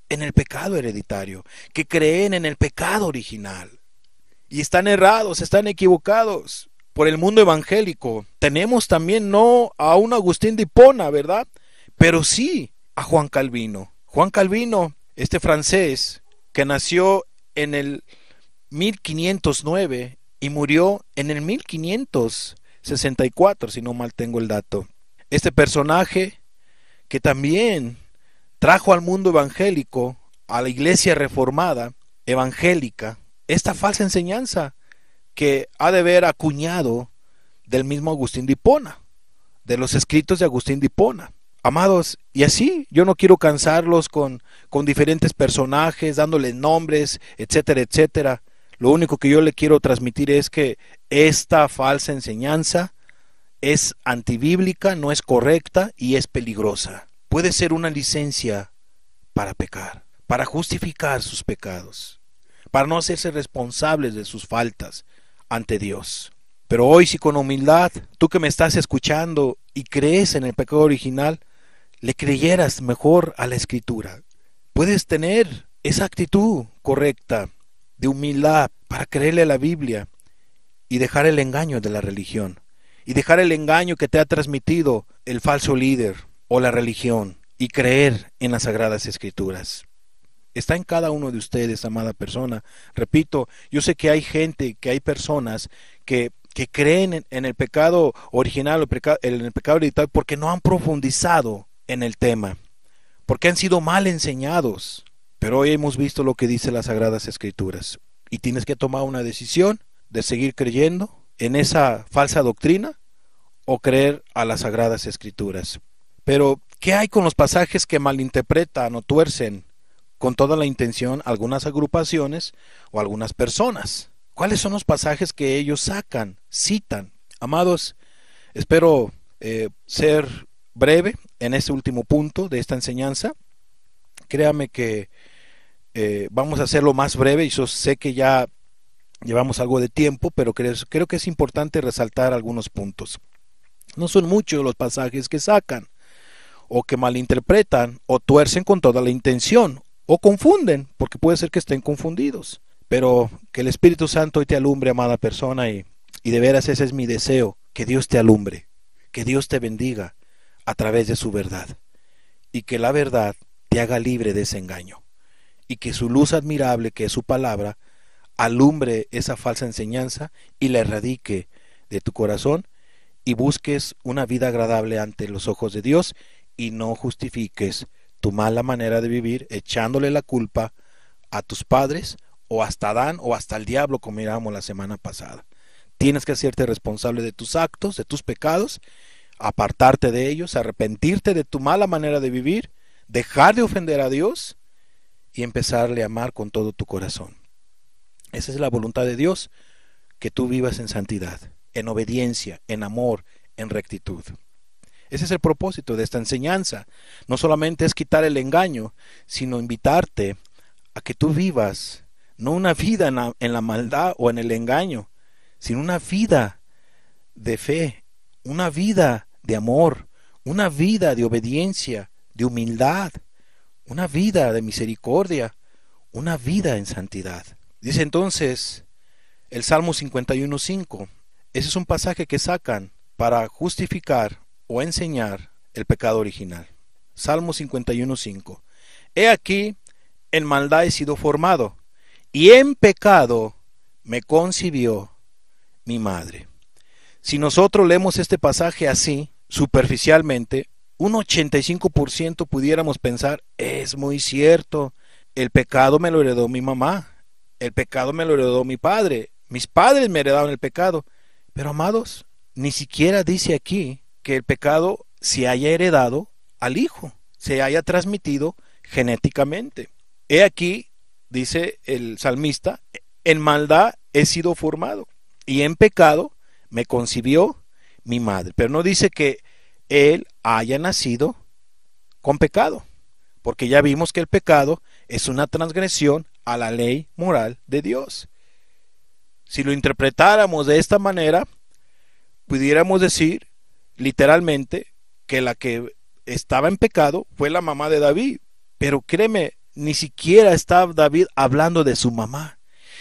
en el pecado hereditario, que creen en el pecado original. Y están errados, están equivocados. Por el mundo evangélico tenemos también no a un Agustín de Hipona, ¿verdad? Pero sí a Juan Calvino. Juan Calvino, este francés que nació en el 1509 y murió en el 1564, si no mal tengo el dato. Este personaje que también trajo al mundo evangélico, a la iglesia reformada evangélica, esta falsa enseñanza que ha de haber acuñado del mismo Agustín de Hipona, de los escritos de Agustín de Hipona. Amados, y así yo no quiero cansarlos con diferentes personajes, dándoles nombres, etcétera, etcétera. Lo único que yo le quiero transmitir es que esta falsa enseñanza es antibíblica, no es correcta y es peligrosa. Puede ser una licencia para pecar, para justificar sus pecados, para no hacerse responsables de sus faltas ante Dios. Pero hoy, si con humildad, tú que me estás escuchando y crees en el pecado original, le creyeras mejor a la Escritura, puedes tener esa actitud correcta de humildad para creerle a la Biblia y dejar el engaño de la religión, y dejar el engaño que te ha transmitido el falso líder o la religión, y creer en las Sagradas Escrituras. Está en cada uno de ustedes, amada persona. Repito, yo sé que hay gente, que hay personas que que creen en el pecado original, en el pecado hereditario, porque no han profundizado en el tema, porque han sido mal enseñados. Pero hoy hemos visto lo que dice las Sagradas Escrituras, y tienes que tomar una decisión de seguir creyendo en esa falsa doctrina o creer a las Sagradas Escrituras. Pero, ¿qué hay con los pasajes que malinterpretan o tuercen con toda la intención algunas agrupaciones o algunas personas? ¿Cuáles son los pasajes que ellos sacan, citan? Amados, espero ser breve en este último punto de esta enseñanza. Créame que vamos a hacerlo más breve, y yo sé que ya llevamos algo de tiempo, pero creo que es importante resaltar algunos puntos. No son muchos los pasajes que sacan, o que malinterpretan, o tuercen con toda la intención, o confunden, porque puede ser que estén confundidos. Pero que el Espíritu Santo hoy te alumbre, amada persona, y de veras ese es mi deseo, que Dios te alumbre, que Dios te bendiga a través de su verdad, y que la verdad te haga libre de ese engaño, y que su luz admirable, que es su palabra, alumbre esa falsa enseñanza y la erradique de tu corazón, y busques una vida agradable ante los ojos de Dios, y no justifiques tu mala manera de vivir echándole la culpa a tus padres, o hasta Adán, o hasta el diablo, como miramos la semana pasada. Tienes que hacerte responsable de tus actos, de tus pecados, apartarte de ellos, arrepentirte de tu mala manera de vivir, dejar de ofender a Dios y empezarle a amar con todo tu corazón. Esa es la voluntad de Dios, que tú vivas en santidad, en obediencia, en amor, en rectitud. Ese es el propósito de esta enseñanza. No solamente es quitar el engaño, sino invitarte a que tú vivas no una vida en la maldad o en el engaño, sino una vida de fe, una vida de amor, una vida de obediencia, de humildad, una vida de misericordia, una vida en santidad. Dice entonces el Salmo 51:5. Ese es un pasaje que sacan para justificar o enseñar el pecado original. Salmo 51:5. He aquí, en maldad he sido formado, y en pecado me concibió mi madre. Si nosotros leemos este pasaje así, superficialmente, un 85% pudiéramos pensar, es muy cierto, el pecado me lo heredó mi mamá, el pecado me lo heredó mi padre, mis padres me heredaron el pecado. Pero amados, ni siquiera dice aquí que el pecado se haya heredado al hijo, se haya transmitido genéticamente. He aquí, dice el salmista, en maldad he sido formado, y en pecado me concibió mi madre. Pero no dice que él haya nacido con pecado, porque ya vimos que el pecado es una transgresión a la ley moral de Dios. Si lo interpretáramos de esta manera, pudiéramos decir literalmente que la que estaba en pecado fue la mamá de David. Pero créeme, ni siquiera está David hablando de su mamá,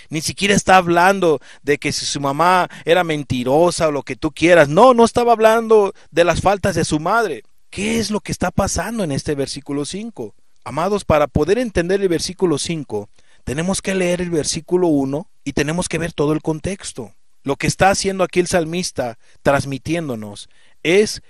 ni siquiera está hablando de que si su mamá era mentirosa o lo que tú quieras. No estaba hablando de las faltas de su madre. ¿Qué es lo que está pasando en este versículo 5? Amados, para poder entender el versículo 5, tenemos que leer el versículo 1 y tenemos que ver todo el contexto. Lo que está haciendo aquí el salmista, transmitiéndonos, es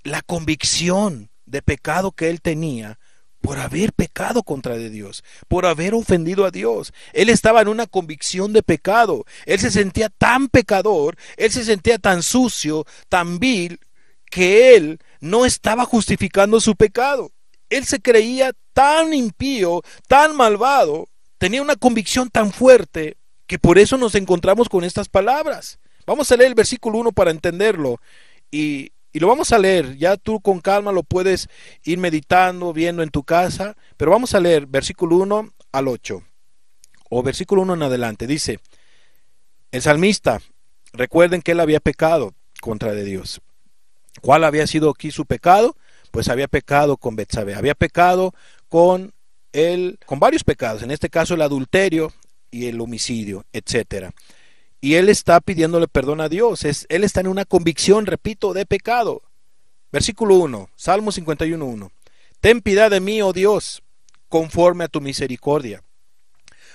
la convicción de pecado que él tenía por haber pecado contra de Dios, por haber ofendido a Dios. Él estaba en una convicción de pecado. Él se sentía tan pecador, él se sentía tan sucio, tan vil, que él no estaba justificando su pecado. Él se creía tan impío, tan malvado, tenía una convicción tan fuerte, que por eso nos encontramos con estas palabras. Vamos a leer el versículo 1 para entenderlo, y lo vamos a leer. Ya tú con calma lo puedes ir meditando, viendo en tu casa, pero vamos a leer versículo 1 al 8, o versículo 1 en adelante. Dice el salmista, recuerden que él había pecado contra de Dios. ¿Cuál había sido aquí su pecado? Pues había pecado con Betsabé, había pecado con varios pecados, en este caso el adulterio y el homicidio, etcétera. Y él está pidiéndole perdón a Dios. Él está en una convicción, repito, de pecado. Versículo 1, Salmo 51:1. Ten piedad de mí, oh Dios, conforme a tu misericordia.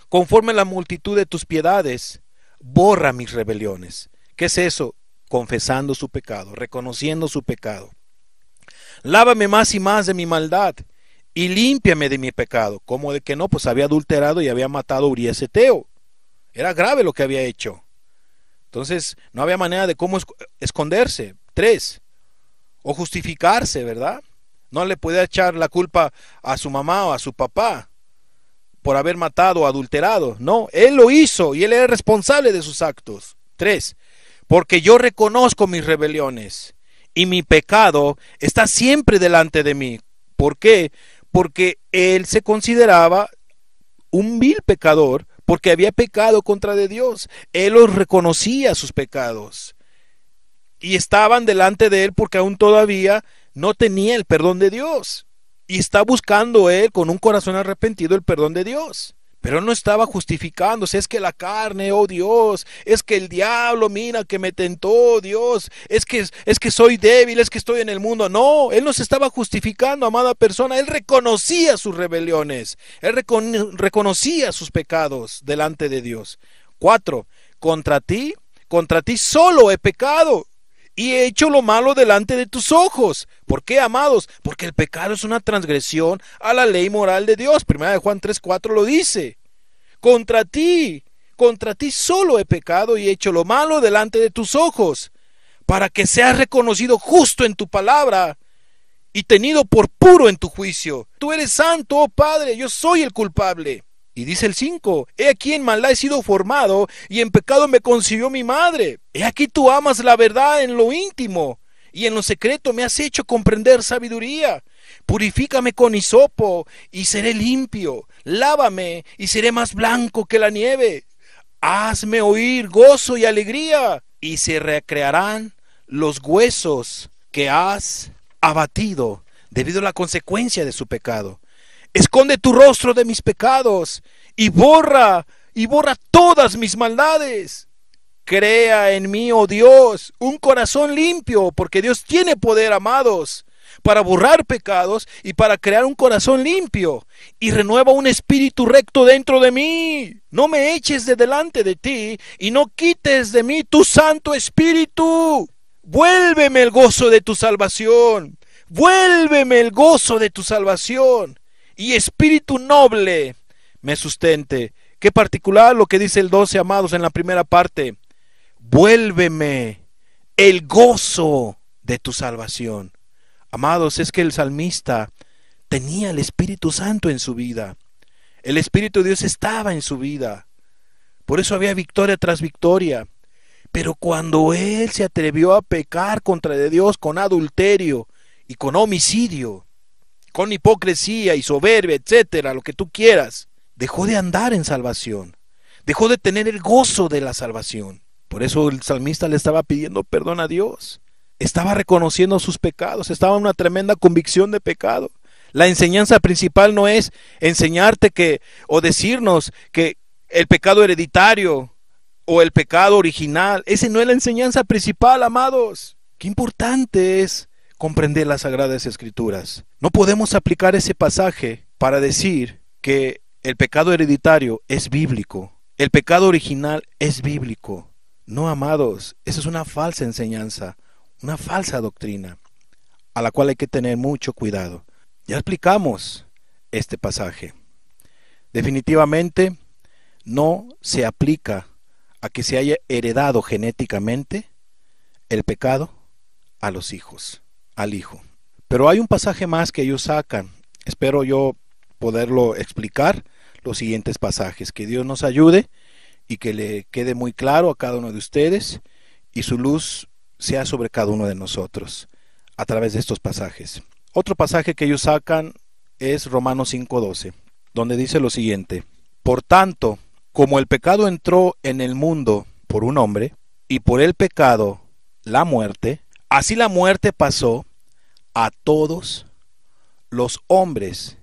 Conforme a la multitud de tus piedades, borra mis rebeliones. ¿Qué es eso? Confesando su pecado, reconociendo su pecado. Lávame más y más de mi maldad y límpiame de mi pecado. ¿Cómo de que no? Pues había adulterado y había matado a Urías Eteo. Era grave lo que había hecho. Entonces no había manera de cómo esconderse. 3. O justificarse, ¿verdad? No le podía echar la culpa a su mamá o a su papá por haber matado o adulterado. No, él lo hizo y él era responsable de sus actos. 3. Porque yo reconozco mis rebeliones y mi pecado está siempre delante de mí. ¿Por qué? Porque él se consideraba un vil pecador porque había pecado contra de Dios. Él los reconocía sus pecados y estaban delante de él porque aún todavía no tenía el perdón de Dios y está buscando él con un corazón arrepentido el perdón de Dios. Pero no estaba justificándose, es que la carne, oh Dios, es que el diablo, mira que me tentó, Dios, es que soy débil, es que estoy en el mundo. No, él no se estaba justificando, amada persona, él reconocía sus rebeliones, él reconocía sus pecados delante de Dios. 4. Contra ti solo he pecado y he hecho lo malo delante de tus ojos. ¿Por qué, amados? Porque el pecado es una transgresión a la ley moral de Dios. Primera de Juan 3:4 lo dice. Contra ti solo he pecado y he hecho lo malo delante de tus ojos, para que seas reconocido justo en tu palabra y tenido por puro en tu juicio. Tú eres santo, oh Padre, yo soy el culpable. Y dice el 5, he aquí en maldad he sido formado y en pecado me concibió mi madre. He aquí tú amas la verdad en lo íntimo y en lo secreto me has hecho comprender sabiduría. Purifícame con hisopo y seré limpio. Lávame y seré más blanco que la nieve. Hazme oír gozo y alegría y se recrearán los huesos que has abatido debido a la consecuencia de su pecado. Esconde tu rostro de mis pecados y borra todas mis maldades. Crea en mí, oh Dios, un corazón limpio, porque Dios tiene poder, amados, para borrar pecados y para crear un corazón limpio. Y renueva un espíritu recto dentro de mí. No me eches de delante de ti y no quites de mí tu Santo Espíritu. Vuélveme el gozo de tu salvación. Vuélveme el gozo de tu salvación. Y espíritu noble me sustente. Qué particular lo que dice el 12, amados, en la primera parte. Vuélveme el gozo de tu salvación. Amados, es que el salmista tenía el Espíritu Santo en su vida. El Espíritu de Dios estaba en su vida. Por eso había victoria tras victoria. Pero cuando él se atrevió a pecar contra de Dios con adulterio y con homicidio, con hipocresía y soberbia, etcétera, lo que tú quieras, dejó de andar en salvación, dejó de tener el gozo de la salvación. Por eso el salmista le estaba pidiendo perdón a Dios, estaba reconociendo sus pecados, estaba en una tremenda convicción de pecado. La enseñanza principal no es enseñarte o decirnos que el pecado hereditario o el pecado original, esa no es la enseñanza principal, amados. Qué importante es comprender las Sagradas Escrituras. No podemos aplicar ese pasaje para decir que el pecado hereditario es bíblico, el pecado original es bíblico. No, amados, esa es una falsa enseñanza, una falsa doctrina, a la cual hay que tener mucho cuidado. Ya explicamos este pasaje. Definitivamente no se aplica a que se haya heredado genéticamente el pecado a los hijos, al hijo. Pero hay un pasaje más que ellos sacan. Espero yo poderlo explicar, los siguientes pasajes. Que Dios nos ayude y que le quede muy claro a cada uno de ustedes y su luz sea sobre cada uno de nosotros a través de estos pasajes. Otro pasaje que ellos sacan es Romanos 5:12, donde dice lo siguiente: por tanto, como el pecado entró en el mundo por un hombre, y por el pecado la muerte, así la muerte pasó a todos los hombres.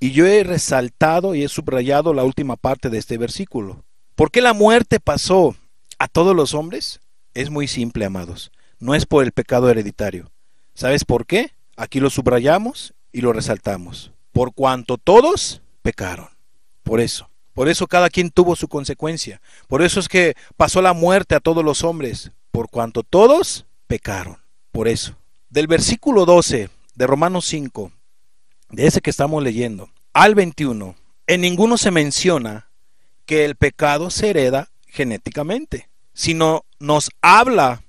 Y yo he resaltado y he subrayado la última parte de este versículo. ¿Por qué la muerte pasó a todos los hombres? Es muy simple, amados. No es por el pecado hereditario. ¿Sabes por qué? Aquí lo subrayamos y lo resaltamos. Por cuanto todos pecaron. Por eso cada quien tuvo su consecuencia. Por eso es que pasó la muerte a todos los hombres. por cuanto todos pecaron. Por eso, del versículo 12 de Romanos 5, de ese que estamos leyendo, al 21, en ninguno se menciona que el pecado se hereda genéticamente, sino nos habla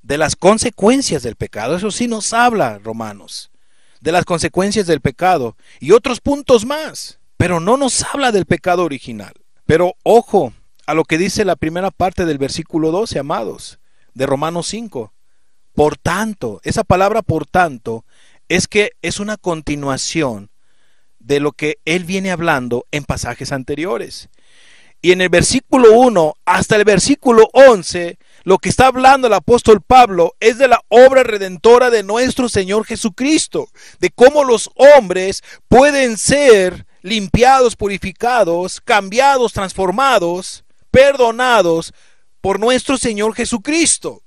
de las consecuencias del pecado. Eso sí nos habla Romanos, de las consecuencias del pecado y otros puntos más, pero no nos habla del pecado original. Pero ojo a lo que dice la primera parte del versículo 12, amados, de Romanos 5. Por tanto, esa palabra por tanto es que es una continuación de lo que él viene hablando en pasajes anteriores. Y en el versículo 1 hasta el versículo 11, lo que está hablando el apóstol Pablo es de la obra redentora de nuestro Señor Jesucristo, de cómo los hombres pueden ser limpiados, purificados, cambiados, transformados, perdonados por nuestro Señor Jesucristo.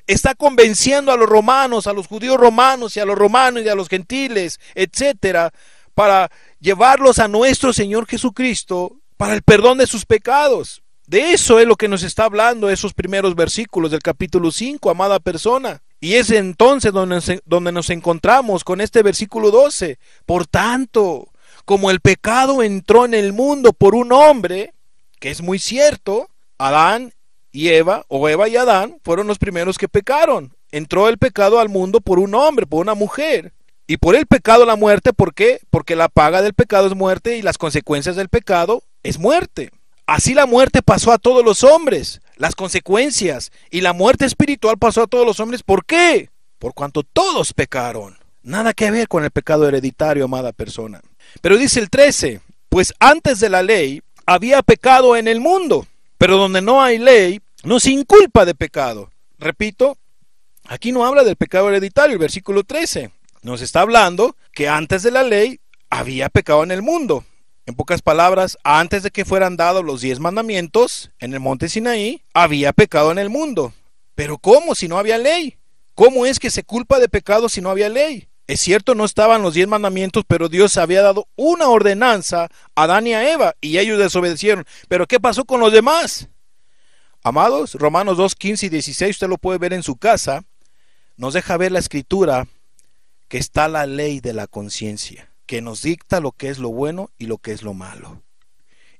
Está convenciendo a los romanos, a los judíos romanos y a los romanos y a los gentiles, etcétera, para llevarlos a nuestro Señor Jesucristo para el perdón de sus pecados. De eso es lo que nos está hablando esos primeros versículos del capítulo 5, amada persona. Y es entonces donde nos encontramos con este versículo 12. Por tanto, como el pecado entró en el mundo por un hombre, que es muy cierto, Adán y Eva, o Eva y Adán, fueron los primeros que pecaron. Entró el pecado al mundo por un hombre, por una mujer. Y por el pecado la muerte, ¿por qué? Porque la paga del pecado es muerte y las consecuencias del pecado es muerte. Así la muerte pasó a todos los hombres, las consecuencias, y la muerte espiritual pasó a todos los hombres. ¿Por qué? Por cuanto todos pecaron. Nada que ver con el pecado hereditario, amada persona. Pero dice el 13, pues antes de la ley había pecado en el mundo, pero donde no hay ley, no se inculpa de pecado. Repito, aquí no habla del pecado hereditario, el versículo 13. Nos está hablando que antes de la ley había pecado en el mundo. En pocas palabras, antes de que fueran dados los 10 mandamientos en el monte Sinaí, había pecado en el mundo. Pero ¿cómo si no había ley? ¿Cómo es que se culpa de pecado si no había ley? Es cierto, no estaban los 10 mandamientos, pero Dios había dado una ordenanza a Adán y a Eva, y ellos desobedecieron. ¿Pero qué pasó con los demás? Amados, Romanos 2, 15 y 16, usted lo puede ver en su casa, nos deja ver la escritura que está la ley de la conciencia, que nos dicta lo que es lo bueno y lo que es lo malo.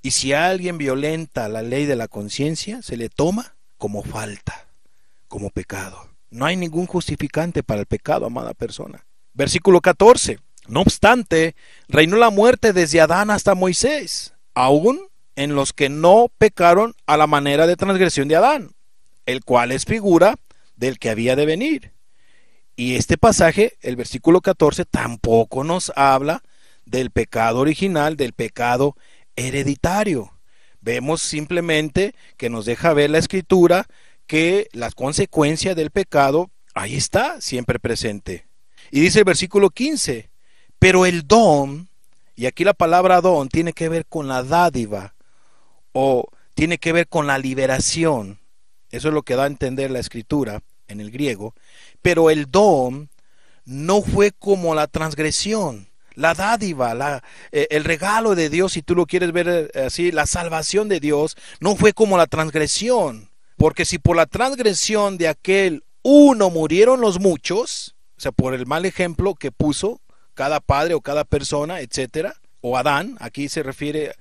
Y si alguien violenta la ley de la conciencia, se le toma como falta, como pecado. No hay ningún justificante para el pecado, amada persona. Versículo 14. No obstante, reinó la muerte desde Adán hasta Moisés, aún en los que no pecaron a la manera de transgresión de Adán, el cual es figura del que había de venir. Y este pasaje, el versículo 14, tampoco nos habla del pecado original, del pecado hereditario. Vemos simplemente que nos deja ver la escritura que la consecuencia del pecado ahí está, siempre presente. Y dice el versículo 15, pero el don, y aquí la palabra don tiene que ver con la dádiva o tiene que ver con la liberación. Eso es lo que da a entender la escritura en el griego. Pero el don no fue como la transgresión, la dádiva, el regalo de Dios, si tú lo quieres ver así, la salvación de Dios no fue como la transgresión. Porque si por la transgresión de aquel uno murieron los muchos, o sea, por el mal ejemplo que puso cada padre o cada persona, etcétera, o Adán, aquí se refiere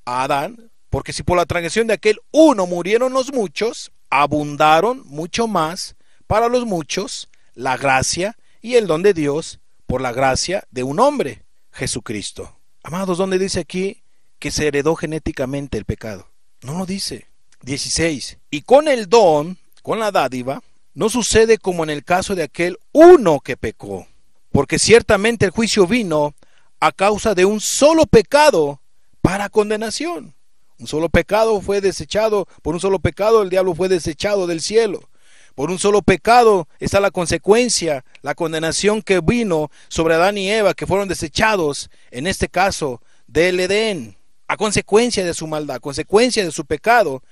a Adán, porque si por la transgresión de aquel uno murieron los muchos, abundaron mucho más para los muchos la gracia y el don de Dios por la gracia de un hombre, Jesucristo. Amados, ¿dónde dice aquí que se heredó genéticamente el pecado? No lo dice. 16. Y con el don, con la dádiva, no sucede como en el caso de aquel uno que pecó, porque ciertamente el juicio vino a causa de un solo pecado para condenación. Un solo pecado fue desechado, por un solo pecado el diablo fue desechado del cielo. Por un solo pecado está la consecuencia, la condenación que vino sobre Adán y Eva, que fueron desechados, en este caso, del Edén, a consecuencia de su maldad, a consecuencia de su pecado.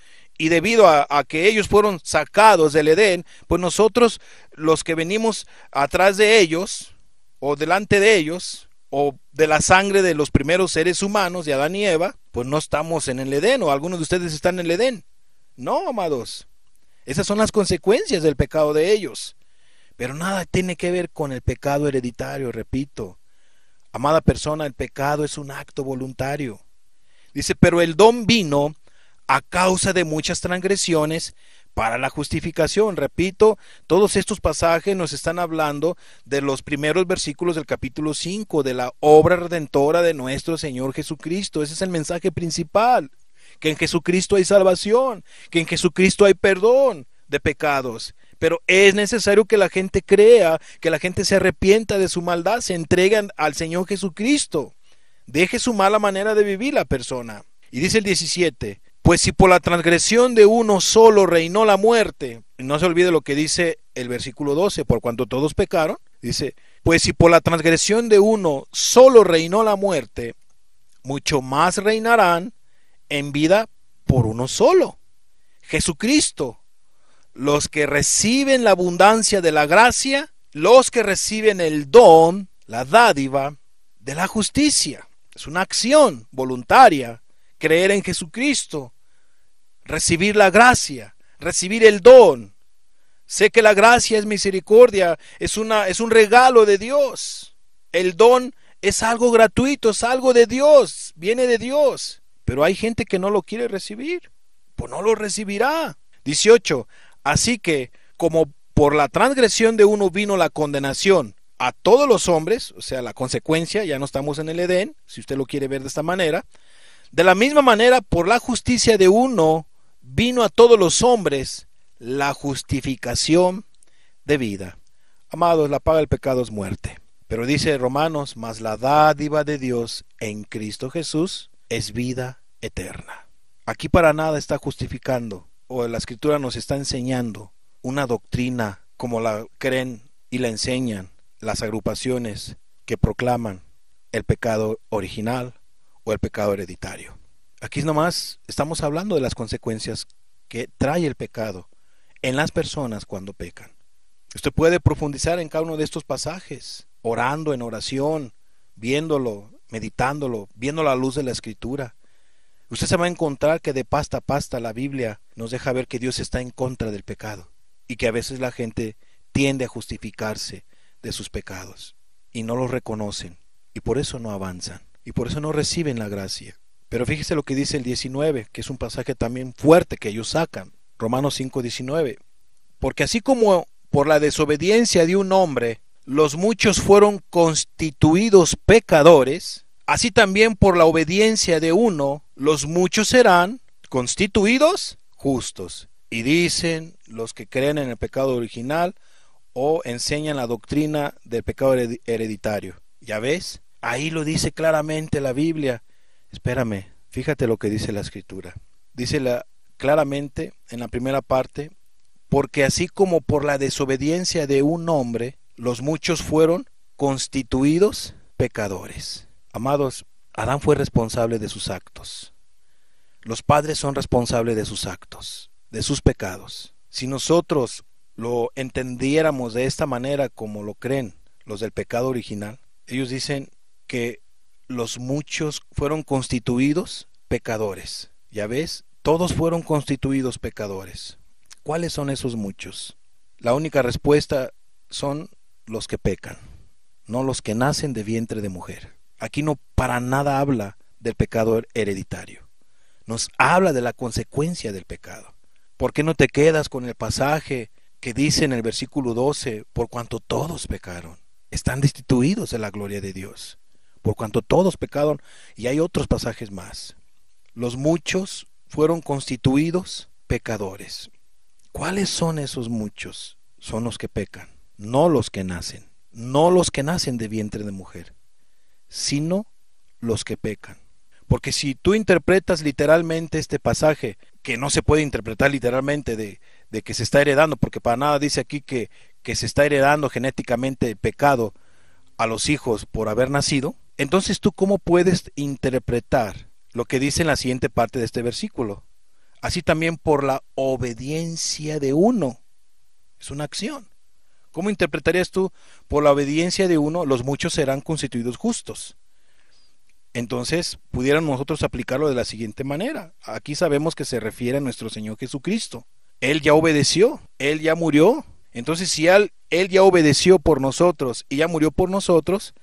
Y debido a que ellos fueron sacados del Edén, pues nosotros, los que venimos atrás de ellos, o delante de ellos, o de la sangre de los primeros seres humanos, de Adán y Eva, pues no estamos en el Edén, o algunos de ustedes están en el Edén. No, amados. Esas son las consecuencias del pecado de ellos. Pero nada tiene que ver con el pecado hereditario, repito. Amada persona, el pecado es un acto voluntario. Dice, pero el don vino a causa de muchas transgresiones para la justificación. Repito, todos estos pasajes nos están hablando de los primeros versículos del capítulo 5, de la obra redentora de nuestro Señor Jesucristo. Ese es el mensaje principal, que en Jesucristo hay salvación, que en Jesucristo hay perdón de pecados. Pero es necesario que la gente crea, que la gente se arrepienta de su maldad, se entreguen al Señor Jesucristo. Deje su mala manera de vivir la persona. Y dice el 17, pues si por la transgresión de uno solo reinó la muerte, no se olvide lo que dice el versículo 12, por cuanto todos pecaron, dice, pues si por la transgresión de uno solo reinó la muerte, mucho más reinarán en vida por uno solo, Jesucristo. Los que reciben la abundancia de la gracia, los que reciben el don, la dádiva de la justicia. Es una acción voluntaria, creer en Jesucristo, recibir la gracia, recibir el don. Sé que la gracia es misericordia, es un regalo de Dios. El don es algo gratuito, es algo de Dios, viene de Dios. Pero hay gente que no lo quiere recibir, pues no lo recibirá. 18. Así que, como por la transgresión de uno vino la condenación a todos los hombres, o sea, la consecuencia, ya no estamos en el Edén, si usted lo quiere ver de esta manera, de la misma manera, por la justicia de uno vino a todos los hombres la justificación de vida. Amados, la paga del pecado es muerte. Pero dice Romanos, mas la dádiva de Dios en Cristo Jesús es vida eterna. Aquí para nada está justificando, o la Escritura nos está enseñando una doctrina como la creen y la enseñan las agrupaciones que proclaman el pecado original o el pecado hereditario. Aquí nomás estamos hablando de las consecuencias que trae el pecado en las personas cuando pecan. Usted puede profundizar en cada uno de estos pasajes, orando en oración, viéndolo, meditándolo, viendo la luz de la Escritura. Usted se va a encontrar que de pasta a pasta la Biblia nos deja ver que Dios está en contra del pecado y que a veces la gente tiende a justificarse de sus pecados y no los reconocen y por eso no avanzan y por eso no reciben la gracia. Pero fíjese lo que dice el 19, que es un pasaje también fuerte que ellos sacan, Romanos 5:19, porque así como por la desobediencia de un hombre los muchos fueron constituidos pecadores, así también por la obediencia de uno, los muchos serán constituidos justos. Y dicen los que creen en el pecado original o enseñan la doctrina del pecado hereditario. ¿Ya ves? Ahí lo dice claramente la Biblia. Espérame, fíjate lo que dice la Escritura. Dice claramente en la primera parte, porque así como por la desobediencia de un hombre, los muchos fueron constituidos pecadores. Amados, Adán fue responsable de sus actos. Los padres son responsables de sus actos, de sus pecados. Si nosotros lo entendiéramos de esta manera como lo creen los del pecado original, ellos dicen que los muchos fueron constituidos pecadores. ¿Ya ves? Todos fueron constituidos pecadores. ¿Cuáles son esos muchos? La única respuesta son los que pecan, no los que nacen de vientre de mujer. Aquí no para nada habla del pecado hereditario. Nos habla de la consecuencia del pecado. ¿Por qué no te quedas con el pasaje que dice en el versículo 12, por cuanto todos pecaron, están destituidos de la gloria de Dios? Por cuanto todos pecaron, y hay otros pasajes más. Los muchos fueron constituidos pecadores. ¿Cuáles son esos muchos? Son los que pecan, no los que nacen, no los que nacen de vientre de mujer, sino los que pecan. Porque si tú interpretas literalmente este pasaje, que no se puede interpretar literalmente de que se está heredando, porque para nada dice aquí que se está heredando genéticamente el pecado a los hijos por haber nacido, entonces tú ¿cómo puedes interpretar lo que dice en la siguiente parte de este versículo? Así también por la obediencia de uno. Es una acción. ¿Cómo interpretarías tú? Por la obediencia de uno, los muchos serán constituidos justos. Entonces, pudiéramos nosotros aplicarlo de la siguiente manera. Aquí sabemos que se refiere a nuestro Señor Jesucristo. Él ya obedeció, Él ya murió. Entonces si él ya obedeció por nosotros y ya murió por nosotros,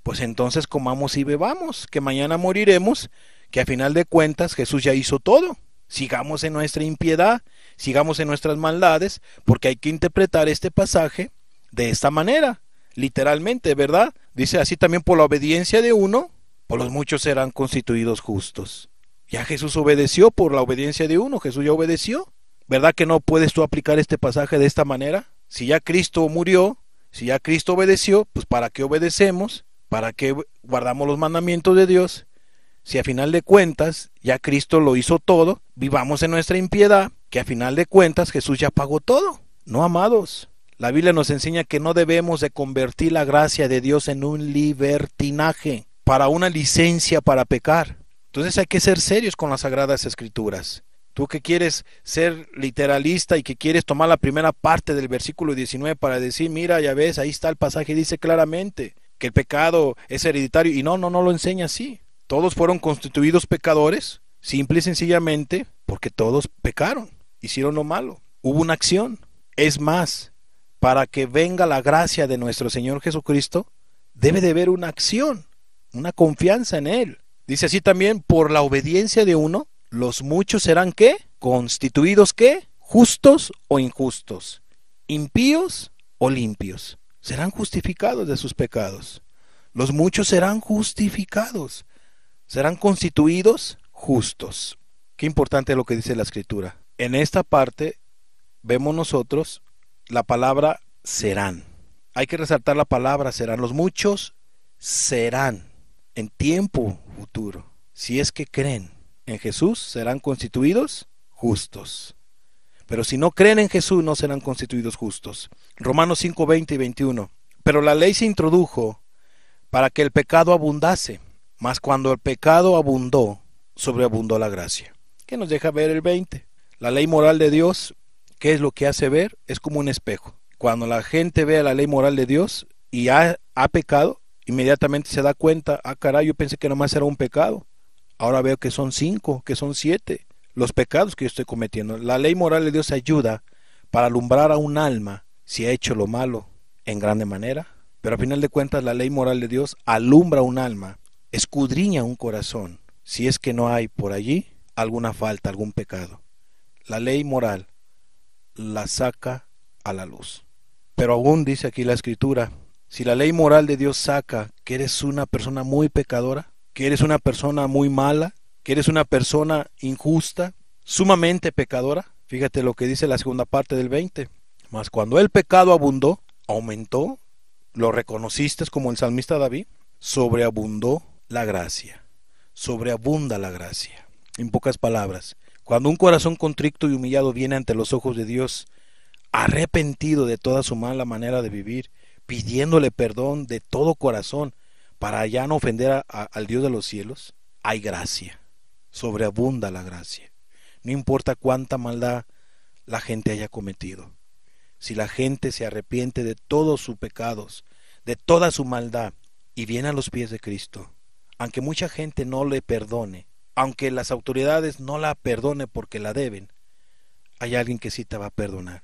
pues entonces comamos y bebamos, que mañana moriremos, que a final de cuentas Jesús ya hizo todo. Sigamos en nuestra impiedad, sigamos en nuestras maldades, porque hay que interpretar este pasaje de esta manera, literalmente, ¿verdad? Dice así también: por la obediencia de uno, por los muchos serán constituidos justos. Ya Jesús obedeció por la obediencia de uno, Jesús ya obedeció. ¿Verdad que no puedes tú aplicar este pasaje de esta manera? Si ya Cristo murió, si ya Cristo obedeció, pues ¿para qué obedecemos? ¿Para qué guardamos los mandamientos de Dios? Si a final de cuentas ya Cristo lo hizo todo, vivamos en nuestra impiedad, que a final de cuentas Jesús ya pagó todo. No, amados, la Biblia nos enseña que no debemos de convertir la gracia de Dios en un libertinaje, para una licencia para pecar. Entonces hay que ser serios con las Sagradas Escrituras. Tú que quieres ser literalista y que quieres tomar la primera parte del versículo 19 para decir: mira, ya ves, ahí está el pasaje, dice claramente que el pecado es hereditario. Y no lo enseña así. Todos fueron constituidos pecadores, simple y sencillamente porque todos pecaron, hicieron lo malo. Hubo una acción. Es más, para que venga la gracia de nuestro Señor Jesucristo, debe de haber una acción, una confianza en Él. Dice así también: por la obediencia de uno, los muchos serán ¿qué? Constituidos ¿qué? Justos o injustos, impíos o limpios. Serán justificados de sus pecados. Los muchos serán justificados, serán constituidos justos. Qué importante lo que dice la Escritura. En esta parte vemos nosotros la palabra serán. Hay que resaltar la palabra serán. Los muchos serán en tiempo futuro, si es que creen en Jesús, serán constituidos justos. Pero si no creen en Jesús, no serán constituidos justos. Romanos 5, 20 y 21. Pero la ley se introdujo para que el pecado abundase, mas cuando el pecado abundó, sobreabundó la gracia. ¿Qué nos deja ver el 20? La ley moral de Dios, ¿qué es lo que hace ver? Es como un espejo. Cuando la gente ve la ley moral de Dios y ha pecado, inmediatamente se da cuenta: ah, caray, yo pensé que nomás era un pecado. Ahora veo que son 5, que son 7 los pecados que yo estoy cometiendo. La ley moral de Dios ayuda para alumbrar a un alma si ha hecho lo malo en grande manera. Pero a final de cuentas la ley moral de Dios alumbra a un alma, escudriña un corazón, si es que no hay por allí alguna falta, algún pecado. La ley moral la saca a la luz. Pero aún dice aquí la Escritura: si la ley moral de Dios saca que eres una persona muy pecadora, que eres una persona muy mala, que eres una persona injusta, sumamente pecadora, fíjate lo que dice la segunda parte del 20. Mas cuando el pecado abundó, aumentó, lo reconociste como el salmista David, sobreabundó la gracia, sobreabunda la gracia. En pocas palabras, cuando un corazón contrito y humillado viene ante los ojos de Dios, arrepentido de toda su mala manera de vivir, pidiéndole perdón de todo corazón, para ya no ofender al Dios de los cielos, hay gracia, sobreabunda la gracia. No importa cuánta maldad la gente haya cometido, si la gente se arrepiente de todos sus pecados, de toda su maldad, y viene a los pies de Cristo, aunque mucha gente no le perdone, aunque las autoridades no la perdone porque la deben, hay alguien que sí te va a perdonar.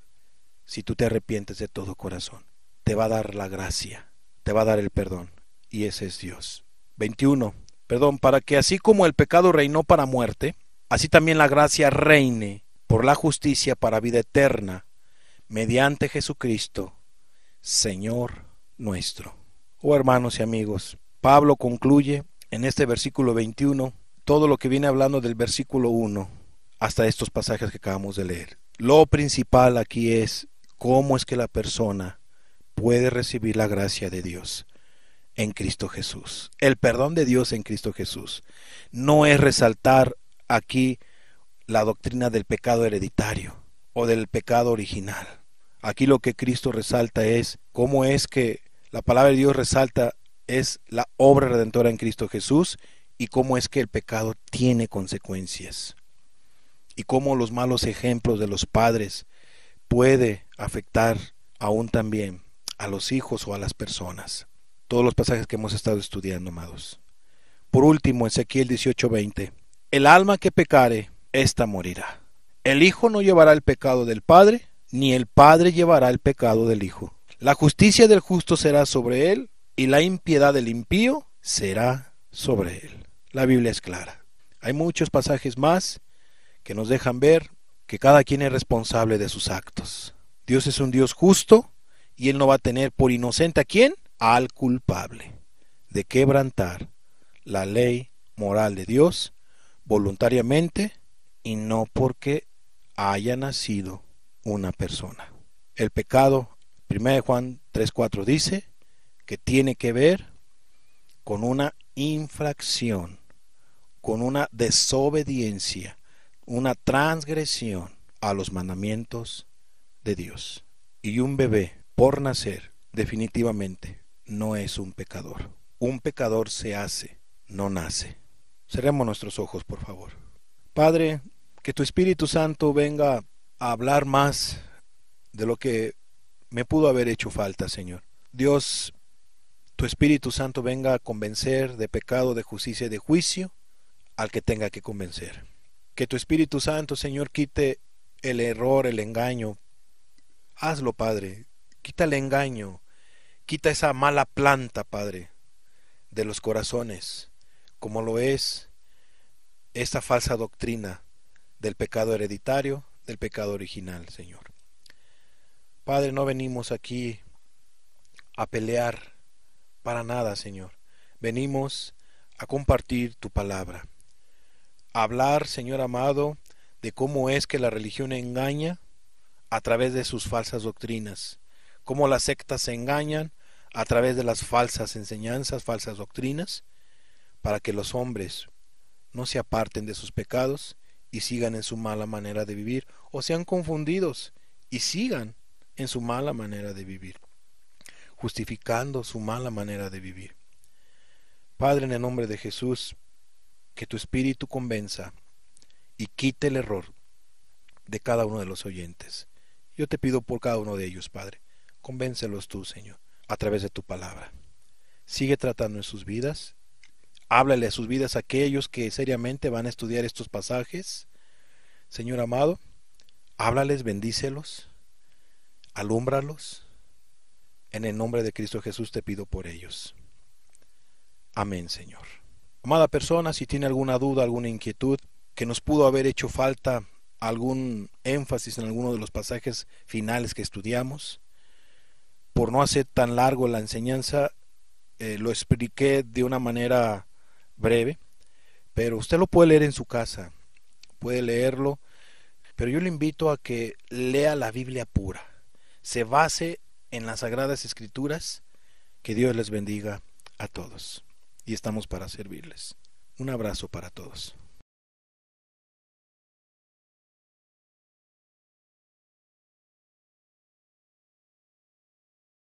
Si tú te arrepientes de todo corazón, te va a dar la gracia, te va a dar el perdón. Y ese es Dios. 21. Para que así como el pecado reinó para muerte, así también la gracia reine por la justicia para vida eterna, mediante Jesucristo, Señor nuestro. Oh, hermanos y amigos, Pablo concluye en este versículo 21 todo lo que viene hablando del versículo 1 hasta estos pasajes que acabamos de leer. Lo principal aquí es cómo es que la persona puede recibir la gracia de Dios en Cristo Jesús, el perdón de Dios en Cristo Jesús. No es resaltar aquí la doctrina del pecado hereditario o del pecado original. Aquí lo que Cristo resalta es cómo es que la palabra de Dios resalta es la obra redentora en Cristo Jesús, y cómo es que el pecado tiene consecuencias, y cómo los malos ejemplos de los padres puede afectar aún también a los hijos o a las personas. Todos los pasajes que hemos estado estudiando, amados. Por último, Ezequiel 18:20. El alma que pecare, ésta morirá. El Hijo no llevará el pecado del Padre, ni el Padre llevará el pecado del Hijo. La justicia del justo será sobre él, y la impiedad del impío será sobre él. La Biblia es clara. Hay muchos pasajes más que nos dejan ver que cada quien es responsable de sus actos. Dios es un Dios justo, y Él no va a tener por inocente ¿a quién? Al culpable de quebrantar la ley moral de Dios voluntariamente y no porque haya nacido una persona. El pecado, 1 Juan 3:4 dice que tiene que ver con una infracción, con una desobediencia, una transgresión a los mandamientos de Dios. Y un bebé por nacer definitivamente no es un pecador. Un pecador se hace, no nace. Cerremos nuestros ojos, por favor. Padre, que tu Espíritu Santo venga a hablar más de lo que me pudo haber hecho falta, Señor. Dios, tu Espíritu Santo venga a convencer de pecado, de justicia y de juicio al que tenga que convencer. Que tu Espíritu Santo, Señor, quite el error, el engaño. Hazlo, Padre. Quita el engaño. Quita esa mala planta, Padre, de los corazones, como lo es esta falsa doctrina del pecado hereditario, del pecado original, Señor. Padre, no venimos aquí a pelear para nada, Señor. Venimos a compartir tu palabra. A hablar, Señor amado, de cómo es que la religión engaña a través de sus falsas doctrinas. Cómo las sectas se engañan a través de las falsas enseñanzas, falsas doctrinas, para que los hombres no se aparten de sus pecados y sigan en su mala manera de vivir, o sean confundidos y sigan en su mala manera de vivir, justificando su mala manera de vivir. Padre, en el nombre de Jesús, que tu Espíritu convenza y quite el error de cada uno de los oyentes. Yo te pido por cada uno de ellos, Padre, convéncelos tú, Señor, a través de tu palabra. Sigue tratando en sus vidas. Háblale a sus vidas a aquellos que seriamente van a estudiar estos pasajes. Señor amado, háblales, bendícelos, alúmbralos. En el nombre de Cristo Jesús te pido por ellos. Amén, Señor. Amada persona, si tiene alguna duda, alguna inquietud, que nos pudo haber hecho falta algún énfasis en alguno de los pasajes finales que estudiamos, por no hacer tan largo la enseñanza, lo expliqué de una manera breve, pero usted lo puede leer en su casa, puede leerlo, pero yo le invito a que lea la Biblia pura, se base en las Sagradas Escrituras. Que Dios les bendiga a todos y estamos para servirles. Un abrazo para todos.